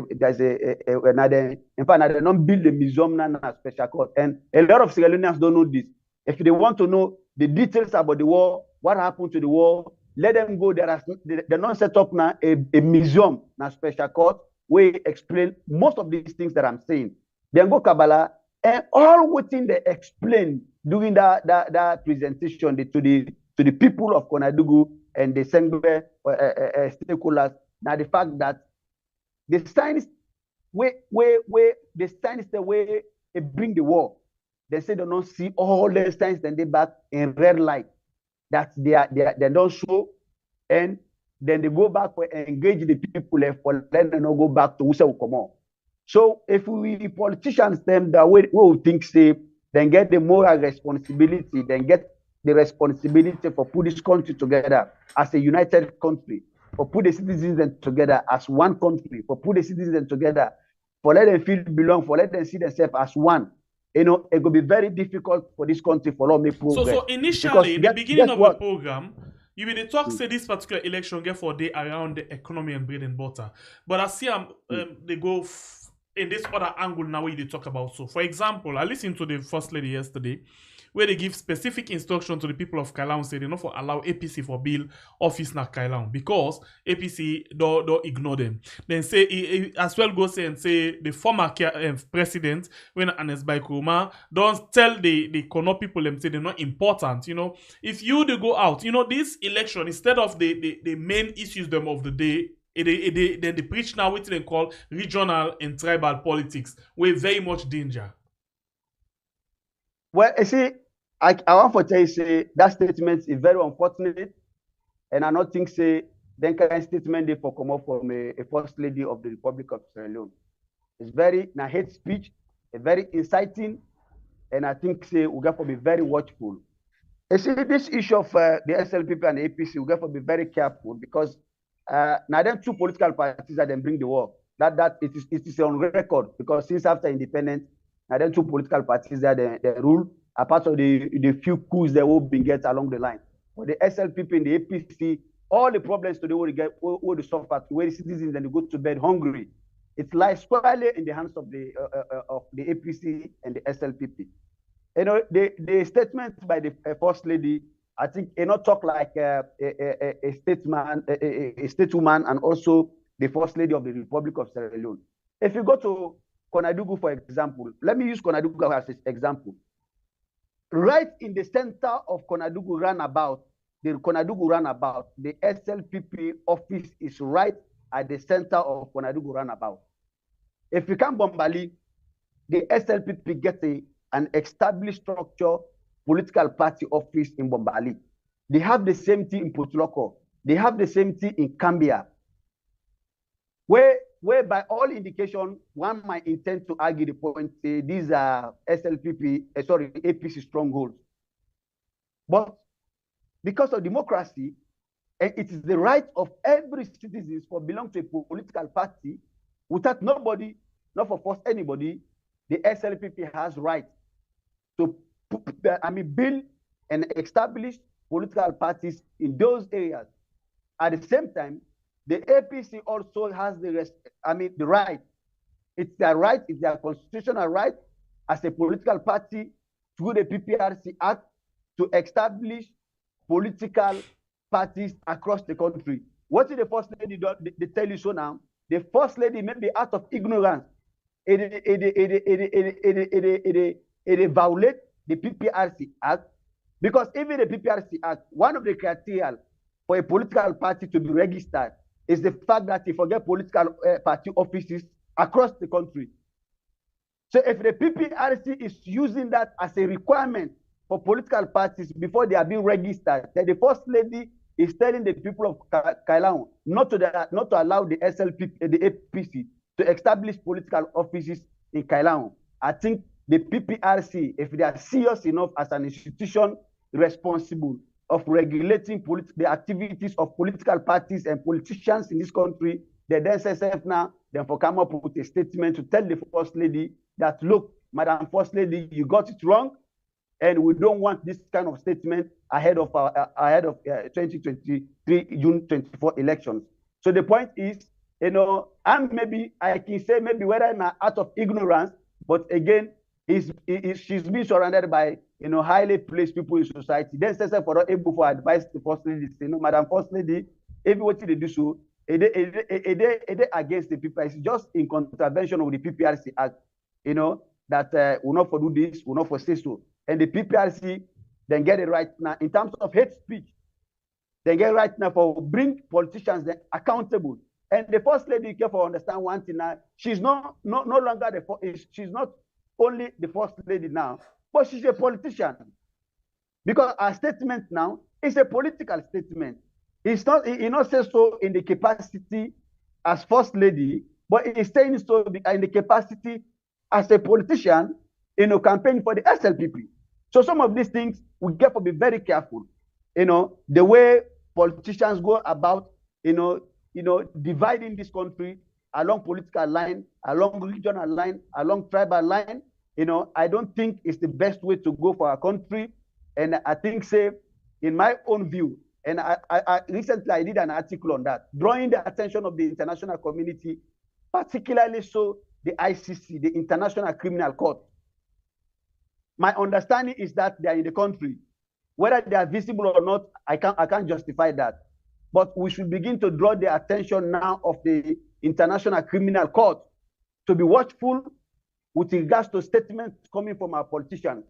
another, in fact, they don't build the museum na special court. And a lot of Sierra Leoneans don't know this. If they want to know the details about the war, what happened to the war, let them go. They're not set up now a museum na special court, we explain most of these things that I'm saying. Then go Kabbalah, and all within they explain during that presentation to the people of Konadugu and the Sengbe stakeholders. Now the fact that the science the science the way it bring the war. They say they don't see all the signs, then they back in red light that they don't show, and then they go back for engage the people for then they not go back to Usa Ukomo. So if we politicians them that way we think say then get the moral responsibility, then get the responsibility for put this country together as a united country, for put the citizens together as one country, for put the citizens together, for let them feel belong, for let them see themselves as one. You know, it will be very difficult for this country for all make progress. So initially, in the beginning of the program, you will talk say this particular election get for day around the economy and bread and butter. But I see they go in this other angle now where they talk about. So, for example, I listened to the First Lady yesterday, where they give specific instruction to the people of Kailaun, say they not for allow APC for bill office na Kailaun because APC don't ignore them. Then say as well go say and say the former president when Anes Baikuma don't tell the Kono people them say they're not important. You know, if you they go out, you know, this election instead of the main issues them of the day. Then they preach now what they call regional and tribal politics, where very much danger. Well, you see, I want to tell you, say, that statement is very unfortunate, and I don't think, say, then kind of statement they for come up from a first lady of the Republic of Sierra Leone. It's very, na hate speech, very inciting, and I think, say, we got to be very watchful. You see, this issue of the SLPP and the APC, we got to be very careful because now them two political parties that then bring the war. That it is on record because since after independence, now them two political parties that they rule, apart of the few coups that will be get along the line. For the SLPP and the APC, all the problems today will get will the suffer where the citizens and they go to bed hungry. It lies squarely in the hands of the APC and the SLPP. You know, the statement by the First Lady, I think, not talk like a stateswoman and also the First Lady of the Republic of Sierra Leone. If you go to Konadugu, for example, let me use Konadugu as an example. Right in the center of Konadugu roundabout, the SLPP office is right at the center of Konadugu roundabout. If you come Bombali, the SLPP gets an established structure political party office in Bombali. They have the same thing in Potloko. They have the same thing in Cambia. Where by all indication, one might intend to argue the point, say these are APC strongholds. But because of democracy, and it is the right of every citizen for belong to a political party, without nobody, not for force anybody, the SLPP has right to build and establish political parties in those areas. At the same time, the APC also has the right. It's their right, it's their constitutional right as a political party through the PPRC Act to establish political parties across the country. What did the First Lady do? They tell you so now? The First Lady may be out of ignorance. It violate the PPRC Act, because even the PPRC Act, one of the criteria for a political party to be registered is the fact that you forget political party offices across the country. So if the PPRC is using that as a requirement for political parties before they are being registered, then the First Lady is telling the people of Kailaun not to allow the SLP, the APC to establish political offices in Kailaun. I think the PPRC, if they are serious enough as an institution responsible of regulating the activities of political parties and politicians in this country, they then say now, then for come up with a statement to tell the First Lady that, look, Madam First Lady, you got it wrong, and we don't want this kind of statement ahead of 2023 June 24 elections. So the point is, you know, and maybe I can say maybe whether I'm out of ignorance, but again, she's been surrounded by, you know, highly placed people in society. Then say for not able to advise the First Lady, you know, Madam First Lady, if what they do so, it against the people. It's just in contravention of the PPRC Act, that will not for do this, will not for say so. And the PPRC then get it right now in terms of hate speech. They get right now for bring politicians accountable. And the first lady, you careful understand one thing now. She's no longer she's not only the first lady now, but she's a politician. Because our statement now is a political statement. It's not, he not say so in the capacity as first lady, but he's saying so in the capacity as a politician, campaigning for the SLPP. So some of these things we get to be very careful. The way politicians go about, dividing this country along political line, along regional line, along tribal line, I don't think it's the best way to go for our country. And I think, say, in my own view, and I recently I did an article on that, drawing the attention of the international community, particularly so the ICC, the International Criminal Court. My understanding is that they are in the country. Whether they are visible or not, I can't justify that. But we should begin to draw the attention now of the International Criminal Court to be watchful with regards to statements coming from our politicians.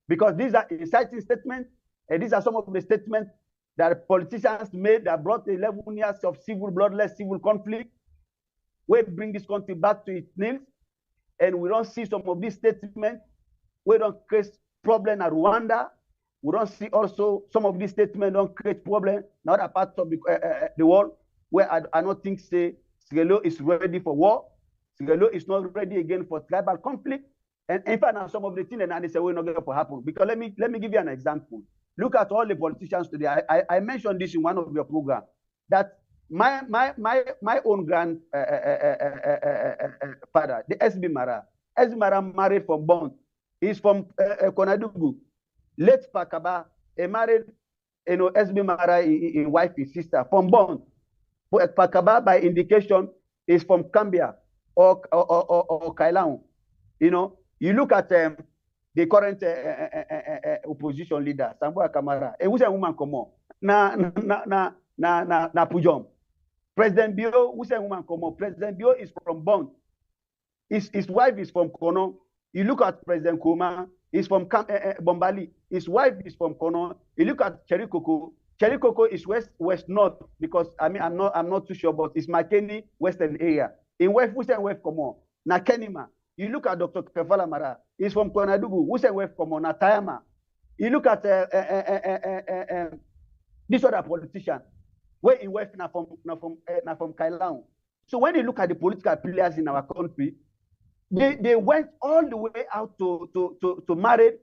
Because these are inciting statements, and these are some of the statements that politicians made that brought 11 years of bloodless civil conflict. We bring this country back to its knees, and we don't see some of these statements. We don't create problem at Rwanda. We don't see also some of these statements don't create problem in other parts of the world where I don't think, say, Sierra Leone is ready for war. Sierra Leone is not ready again for tribal conflict. And in fact, now some of the things that they say we're not going to happen. Because let me give you an example. Look at all the politicians today. I mentioned this in one of your programs that my own grandfather, the SB Mara married from Bond. He's from Konadugu. Late Pakaba, he married, SB Mara, his wife, his sister, from Bond. Pakaba, by indication, is from Cambia or Kailaon. You look at the current opposition leader, Sambua Kamara, and who's a woman come on? Na Pujom. President Bio, who's a woman come on? President Bio is from Bond. His wife is from Kono. You look at President Kuma, he's from Bombali. His wife is from Kono. You look at Cherikoko. Cherikoko is west north because I'm not too sure, but it's Makeni western area. In West West Komo, na Kenima. You look at Dr. Kefala Mara, he's from Konadugu. Western West Komo, na Tayama. You look at this other politician, where in West na from Kailaon. So when you look at the political players in our country, they went all the way out to marry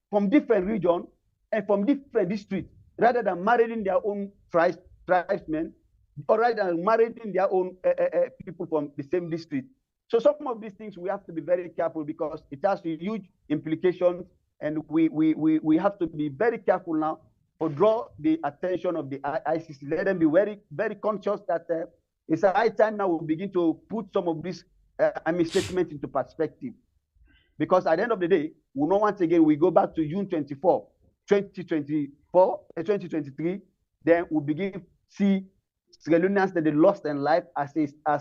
from different regions and from different districts, rather than marrying their own tribesmen, or rather than marrying their own people from the same district. So some of these things we have to be very careful because it has huge implications, and we have to be very careful now to draw the attention of the ICC. Let them be very, very conscious that it's a high time now we begin to put some of these statements into perspective. Because at the end of the day, we know once again we go back to June 24, 2023, then we begin to see Sierra Leoneans that they lost their life as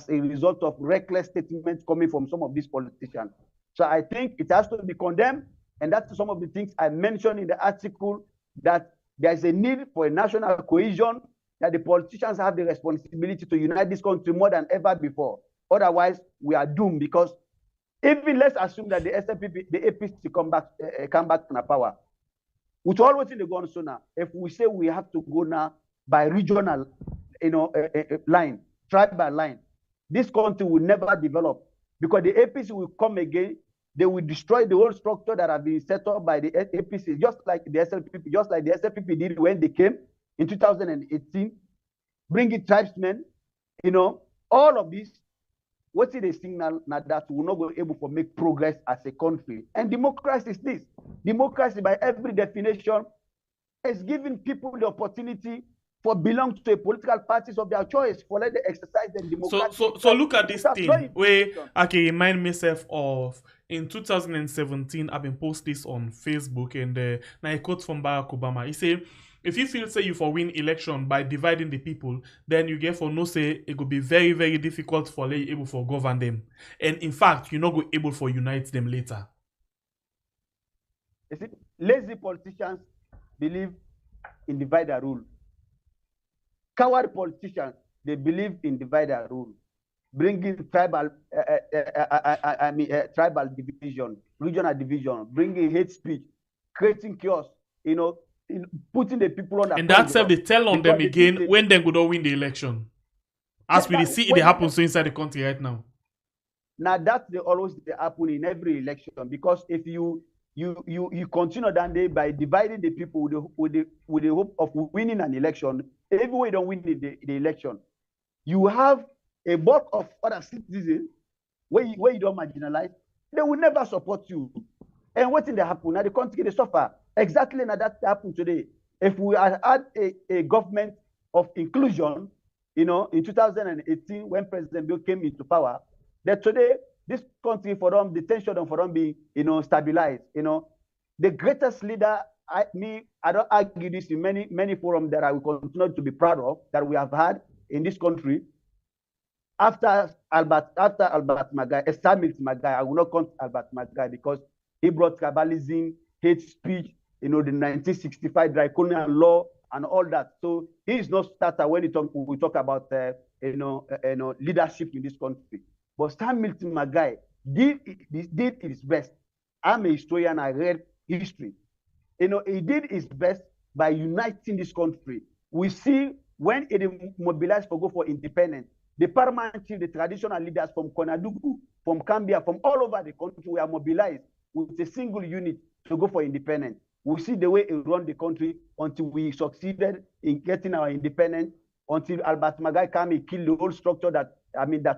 a result of reckless statements coming from some of these politicians. So I think it has to be condemned, and that's some of the things I mentioned in the article, that there is a need for a national cohesion, that the politicians have the responsibility to unite this country more than ever before. Otherwise, we are doomed, because even let's assume that the SLPP, the APC come back to power. Which always in the gun so now, if we say we have to go now by regional, line, tribal line, this country will never develop, because the APC will come again. They will destroy the whole structure that have been set up by the APC, just like the SLPP did when they came in 2018, bringing tribesmen, all of this. What is the signal now that we're not going to be able to make progress as a country? And democracy is this. Democracy, by every definition, is giving people the opportunity for belong to a political parties of their choice, for let them exercise their democracy. So look at this thing where I can remind myself of in 2017. I've been post this on Facebook, and now a quote from Barack Obama. He said, if you feel say you for win election by dividing the people, then you get for no say it could be very, very difficult for you able for govern them. And in fact, you're not go able for unite them later. You see, lazy politicians believe in divide and rule. Coward politicians, they believe in divide and rule, bringing tribal division, regional division, bringing hate speech, creating chaos, putting the people on. And that's if they tell on them again when they could win the election. As we see it happens so inside the country right now. Now that they always happen in every election, because if you continue that day by dividing the people with the hope of winning an election, even when you don't win the election, you have a bulk of other citizens where you don't marginalize, they will never support you. And what thing they happen? Now the country they suffer. Exactly now that happened today. If we had a government of inclusion, in 2018 when President Bill came into power, that today this country for them, the tension for them be stabilized. The greatest leader, I don't argue this in many forums that I will continue to be proud of that we have had in this country. After Albert Magai, Samit Magai, I will not count Albert Magai because he brought tribalism, hate speech, the 1965 draconian law and all that. So he is not starter when we talk about leadership in this country. But Sam Milton Magai did his best. I'm a historian, I read history. He did his best by uniting this country. We see when it mobilized for go for independence, the paramount chief, the traditional leaders from Konadugu, from Cambia, from all over the country were mobilized with a single unit to go for independence. We see the way it run the country until we succeeded in getting our independence, until Albert Magai came and killed the whole structure that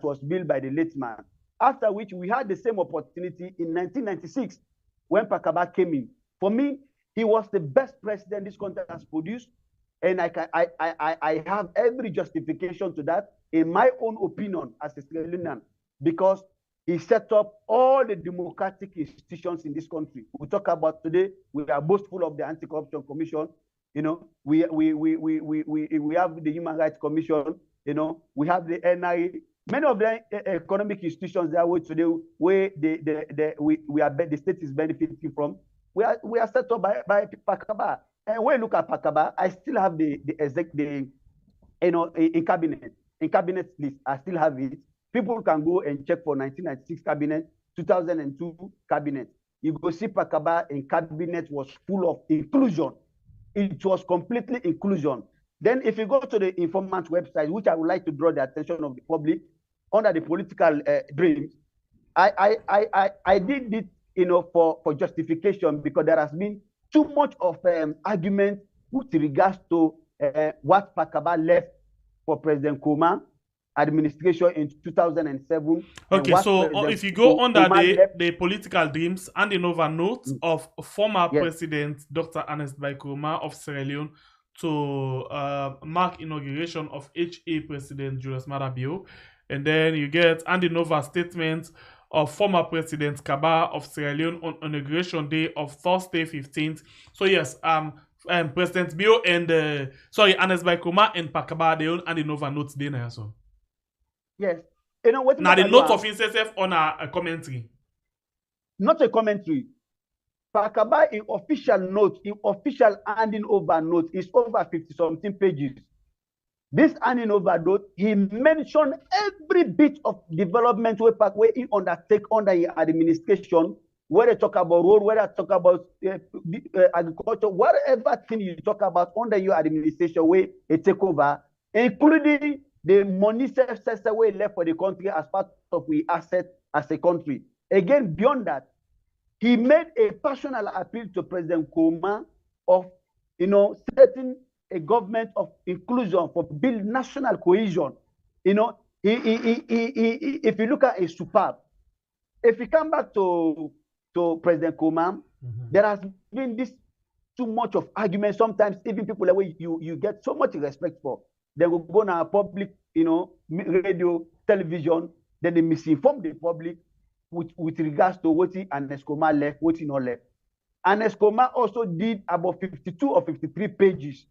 was built by the late man. After which we had the same opportunity in 1996 when Pakaba came in. For me, he was the best president this country has produced, and I have every justification to that in my own opinion as a Sierra Leonean, because he set up all the democratic institutions in this country. We talk about today, we are boastful of the Anti-Corruption Commission. We have the Human Rights Commission. We have the NIA. Many of the economic institutions that way today, where the state is benefiting from, we are set up by Pakaba. And when you look at Pakaba, I still have in cabinet list. I still have it. People can go and check for 1996 cabinet, 2002 cabinet. You go see Pakaba in cabinet was full of inclusion. It was completely inclusion. Then if you go to the informant website, which I would like to draw the attention of the public, under the political dreams, I did it, for justification, because there has been too much of argument with regards to what Pakaba left for President Kuma administration in 2007. Okay, so if you go under the political dreams and the Nova note of former President Dr. Ernest Bai Koroma of Sierra Leone to mark inauguration of HA President Julius Maada Bio, and then you get Andy Nova statement of former President Kaba of Sierra Leone on inauguration day of Thursday 15th. So yes, President Bio and Ernest Bai Koroma and Pakaba they own Andy Nova notes there now. So yes, what now the note of NCSF on a commentary, not a commentary. Pakaba in official note, in official handing over note is over 50-something pages. This handing over note, he mentioned every bit of development where he undertake under his administration, where they talk about road, where they talk about agriculture, whatever thing you talk about under your administration, where they take over, including the money way left for the country as part of the asset as a country. Again, beyond that, he made a personal appeal to President Koroma of, setting a government of inclusion for build national cohesion. If you look at a superb, if you come back to President Koroma, there has been this too much of argument. Sometimes even people that way you get so much respect for, they will go on public, radio, television, then they misinform the public with regards to what Ernest Koroma left, what he not left. Ernest Koroma also did about 52 or 53 pages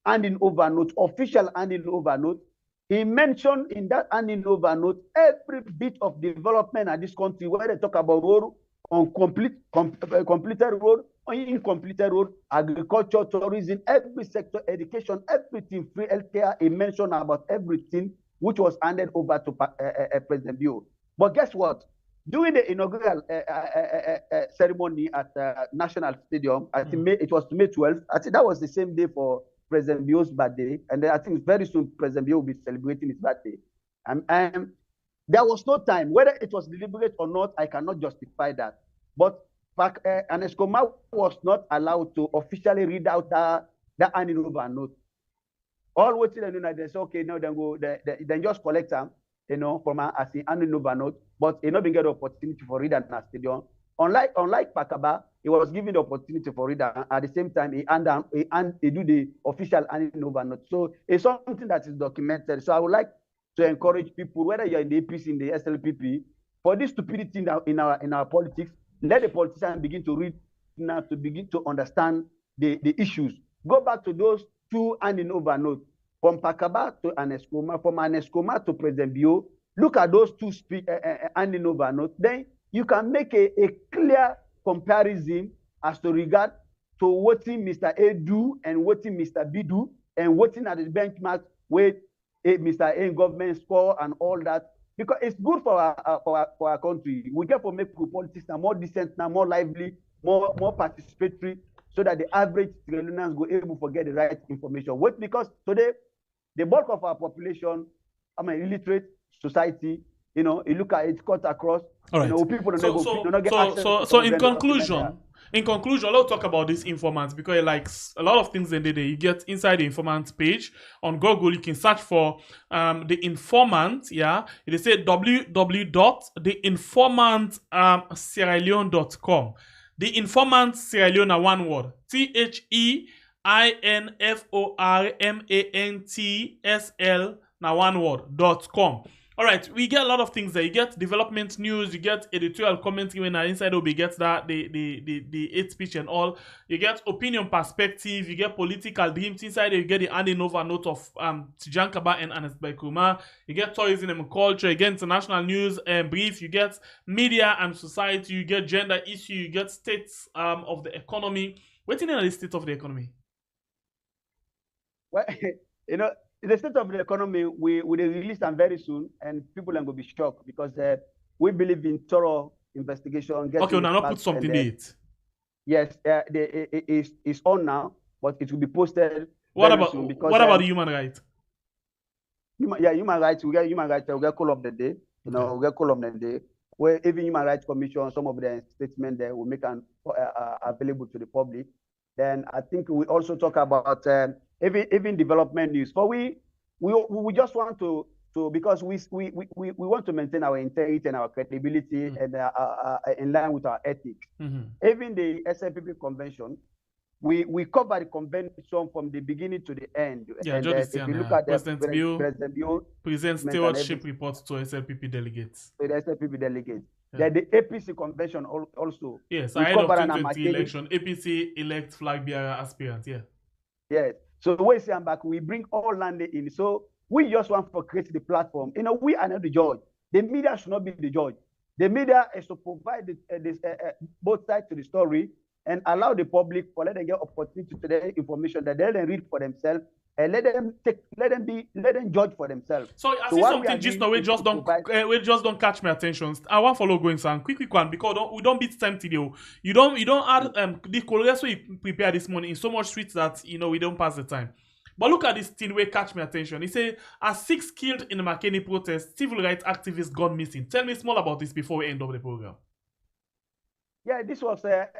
handing over note, official handing over note, he mentioned in that handing over note every bit of development in this country, where they talk about road, completed road, incompleted road, agriculture, tourism, every sector, education, everything, free healthcare. He mentioned about everything which was handed over to President Bio. But guess what? During the inaugural ceremony at National Stadium, I think it was May 12th. I think that was the same day for President Bio's birthday. And then I think very soon President Bio will be celebrating his birthday. And there was no time, whether it was deliberate or not, I cannot justify that. But Aneskoma was not allowed to officially read out that handing over note. All waiting and they say, okay, now then just collect them, from as the handing over note, but he not been get the opportunity for read at stadium. Unlike Pakaba, he was given the opportunity for read at the same time he do the official handing over note. So it's something that is documented. So I would like to encourage people, whether you're in the APC, in the SLPP, for this stupidity in our politics, let the politicians begin to read now, to begin to understand the issues. Go back to those two handing over notes, from Pakaba to Aneskoma, from Aneskoma to President Bio. Look at those two handing over notes. Then you can make a clear comparison as to regard to what Mr. A do and what Mr. B do, and what at the benchmark where Mr. A government score and all that. Because it's good for our country. We get to make politics now more decent, now more lively, more participatory, so that the average Sierra go able to get the right information. What? Because today, the bulk of our population, illiterate society, you look at it cut across. All right. People don't get access. So in conclusion, let's talk about these informants, because like a lot of things in the day, you get inside the informant page on Google. You can search for the informant. Yeah, they say www.theinformantsierraleone.com. The informant Sierra Leone, one word: THEINFORMANTSL, now one word.com. All right, we get a lot of things there. You get development news, you get editorial commentary when inside OB gets that the hate speech and all. You get opinion perspective, you get political dreams inside there. You get the handing over note of Tijankaba and Anas Baikuma. You get tourism and culture, you get international news and brief, you get media and society, you get gender issue, you get states of the economy. What's in the state of the economy? Well, the state of the economy, we will release them very soon, and people are going to be shocked, because we believe in thorough investigation. Okay, now put something in it. Yes, it's on now, but it will be posted. What about the human rights? Human rights. We get human rights. We get call of the day. We get call of the day. Where even Human Rights Commission, some of the statements there will make available to the public. Then I think we also talk about even development news. For we just want to because we want to maintain our integrity and our credibility and in line with our ethics. Even the SLPP convention, we cover the convention from the beginning to the end. Yeah, and if you look at President Bio presents stewardship reports to SLPP delegates. To the SLPP delegates. Yeah. The APC convention also. Yes, ahead of 2020 election, APC elect flag bearer aspirant. Yeah. Yes. So we say I'm back. We bring all land in. So we just want to create the platform. We are not the judge. The media should not be the judge. The media is to provide both sides to the story and allow the public for let them get opportunity to the information that they can read for themselves, and let them judge for themselves. So I see something just now we just don't catch my attention. I want follow going some quick one, because we don't beat time today. You don't add the colors we prepare this morning in so much sweets that we don't pass the time. But look at this thing where catch my attention. He say, as 6 killed in the McKinney protest, civil rights activists gone missing. Tell me small about this before we end up the program. Yeah, this was a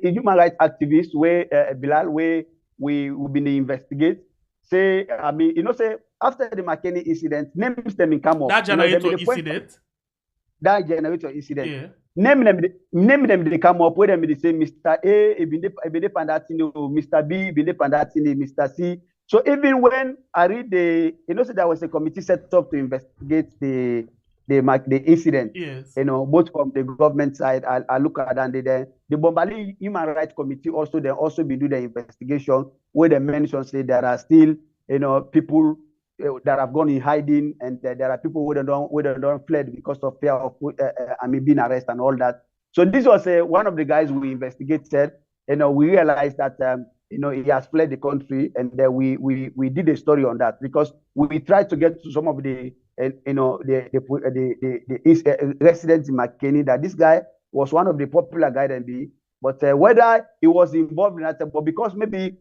human rights activist where Bilal, where we've been investigate. Say, say after the McKinney incident, names them in come up. That generator incident. That generator incident. Yeah. Name them they come up where they say Mr. A, Mr. B, Mr. C. So even when I read say there was a committee set up to investigate the the incident. Yes. Both from the government side, I look at that, and the Bombali Human Rights Committee also be do the investigation where they mention say there are still people that have gone in hiding, and there are people who don't fled because of fear of being arrested and all that. So this was one of the guys we investigated. We realized that he has fled the country, and we did a story on that because we tried to get to some of the residents in McKinney that this guy was one of the popular guys but whether he was involved in that, but because maybe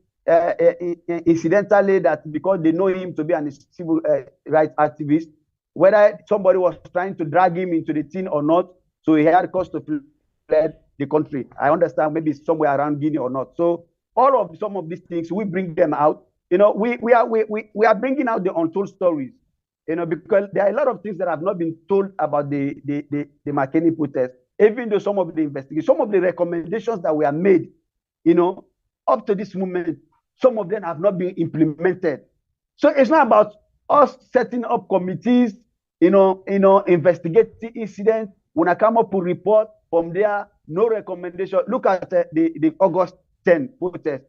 incidentally that because they know him to be an civil rights activist, whether somebody was trying to drag him into the thing or not, so he had cause to fled the country. I understand maybe somewhere around Guinea or not. So some of these things we bring them out. We are bringing out the untold stories. Because there are a lot of things that have not been told about the McKinney protest. Even though some of the investigations, some of the recommendations that were made, up to this moment, some of them have not been implemented. So it's not about us setting up committees, investigating incidents. When I come up with report from there, no recommendation. Look at the August 10 protest.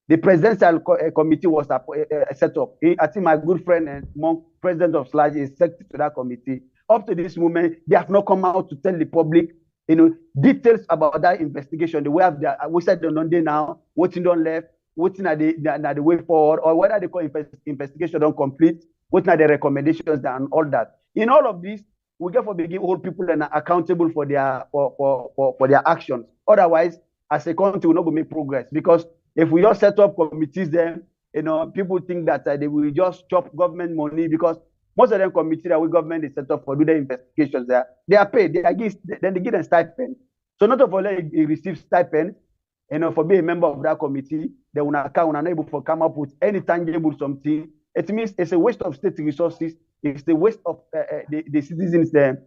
The presidential committee was set up. I think my good friend and Monk, president of SLAG, is secretary to that committee. Up to this moment, they have not come out to tell the public, details about that investigation. The way we said on day now, what's done left, what's not the way forward, or whether the investigation don't complete, what's not the recommendations and all that. In all of this, we get for begin hold people and accountable for their actions. Otherwise, as a country, we're not going to make progress because if we just set up committees, then people think that they will just chop government money because most of them committees that we government is set up for do the investigations there. They are paid. Then they give them stipend. So not only they receive stipend, for being a member of that committee, they will not able to come up with any tangible something. It means it's a waste of state resources. It's the waste of the citizens the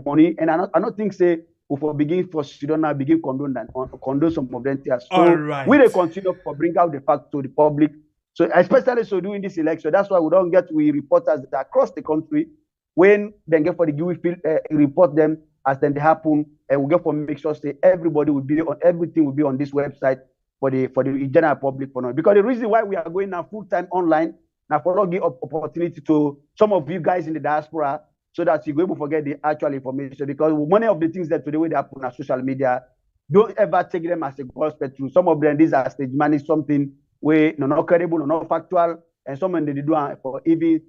money. And I don't think say for begin for Sudan now begin condone some of them tears. So we will continue to bring out the fact to the public. So especially so during this election, that's why we don't get reporters across the country when they get for the we feel report them as then they happen, and we get for make sure say everybody will be on everything will be on this website for the general public for now. Because the reason why we are going now full time online now for not give opportunity to some of you guys in the diaspora so that you go able to get the actual information. Because many of the things that today they happen on social media, don't ever take them as a gospel truth. Some of them these are stage managed something where not credible, not factual, and some of them they do for even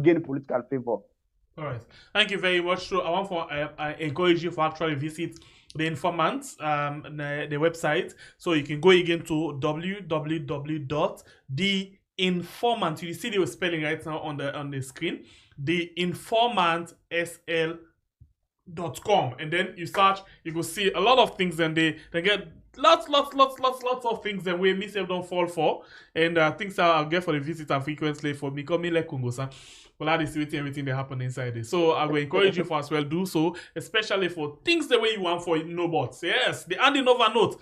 gain political favor. All right, thank you very much. So I encourage you to actually visit the Informant, the website. So you can go again to www.theinformant. You see the spelling right now on the screen. theinformantsl.com, and then you search, you go see a lot of things, and they get lots of things that we myself don't fall for, and things I'll get for the visitor frequently for me coming like Kungosa. Well, that is everything that happen inside it. So I will encourage you for as well do so, especially for things the way you want for no bots. Yes, the handing over note.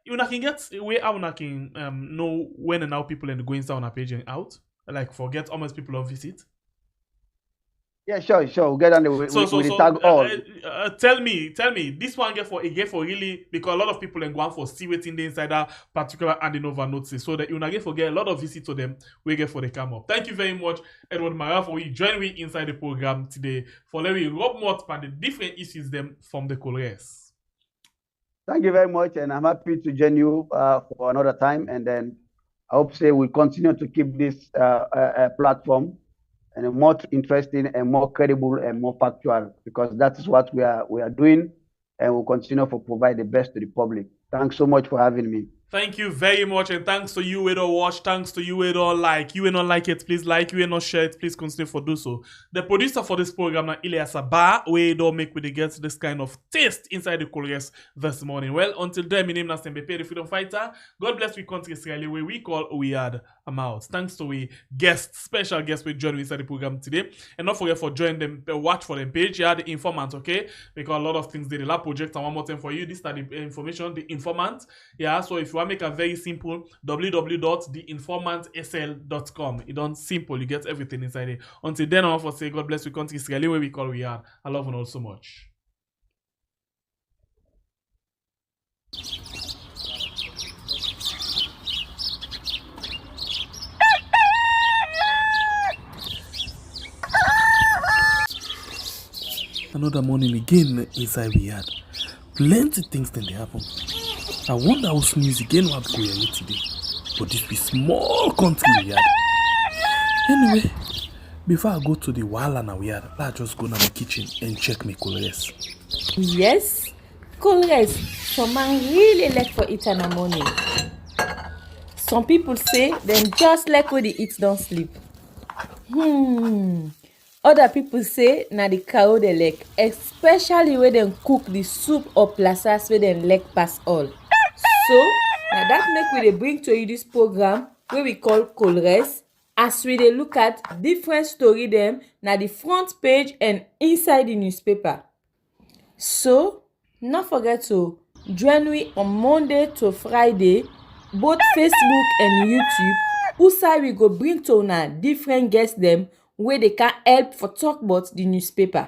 You can get way how you can know when and how people and go inside on a page and out. Like forget how much people on visit. Yeah, sure. We'll get on the tag all. Tell me, this one get for really, because a lot of people and go on for see what's in the inside that particular handing over notes, so that you not get forget a lot of visits to them we get for the come up. Thank you very much, Edward Mara, for you join me inside the program today for letting me rub more about the different issues them from the Colores. Thank you very much, and I'm happy to join you for another time, and then I hope say we'll continue to keep this platform and more interesting and more credible and more factual, because that is what we are doing, and we'll continue to provide the best to the public. Thanks so much for having me. Thank you very much, and thanks to you who don't watch, thanks to you who don't like. You who don't like it, please like. You who don't share it, please continue for do so. The producer for this program now, Ilyas Abba, we don't make with the get this kind of taste inside the Colores this morning. Well, until then, my name is Nasembe, the freedom fighter. God bless we country Israeli, where we call we had a mouth. Thanks to we special guest we join inside the program today. And don't forget for join them, watch for them page. Yeah, the Informant, okay? Because a lot of things did the lab project, and one more time for you. This is the information, the Informant. Yeah, so if you you want make a very simple, www.theinformantsl.com. It done simple, you get everything inside there. Until then, I want to say God bless we country Israeli where we call we are. I love you all so much. Another morning again inside we had. Plenty things then they happen. I wonder how news again what go here today. But this be small country we had. Anyway, before I go to the wala now we had, let's just go to my kitchen and check my colors. Yes, colors. Some man really like for it in the morning. Some people say them just like when they eat don't sleep. Other people say na the cow they like, especially when they cook the soup or plasas where they like pass all. So now that make we dey bring to you this program where we call Colres, as we dey look at different story them na the front page and inside the newspaper. So not forget to join me on Monday to Friday, both Facebook and YouTube. Usai we go bring to una different guests them where they can help for talk about the newspaper.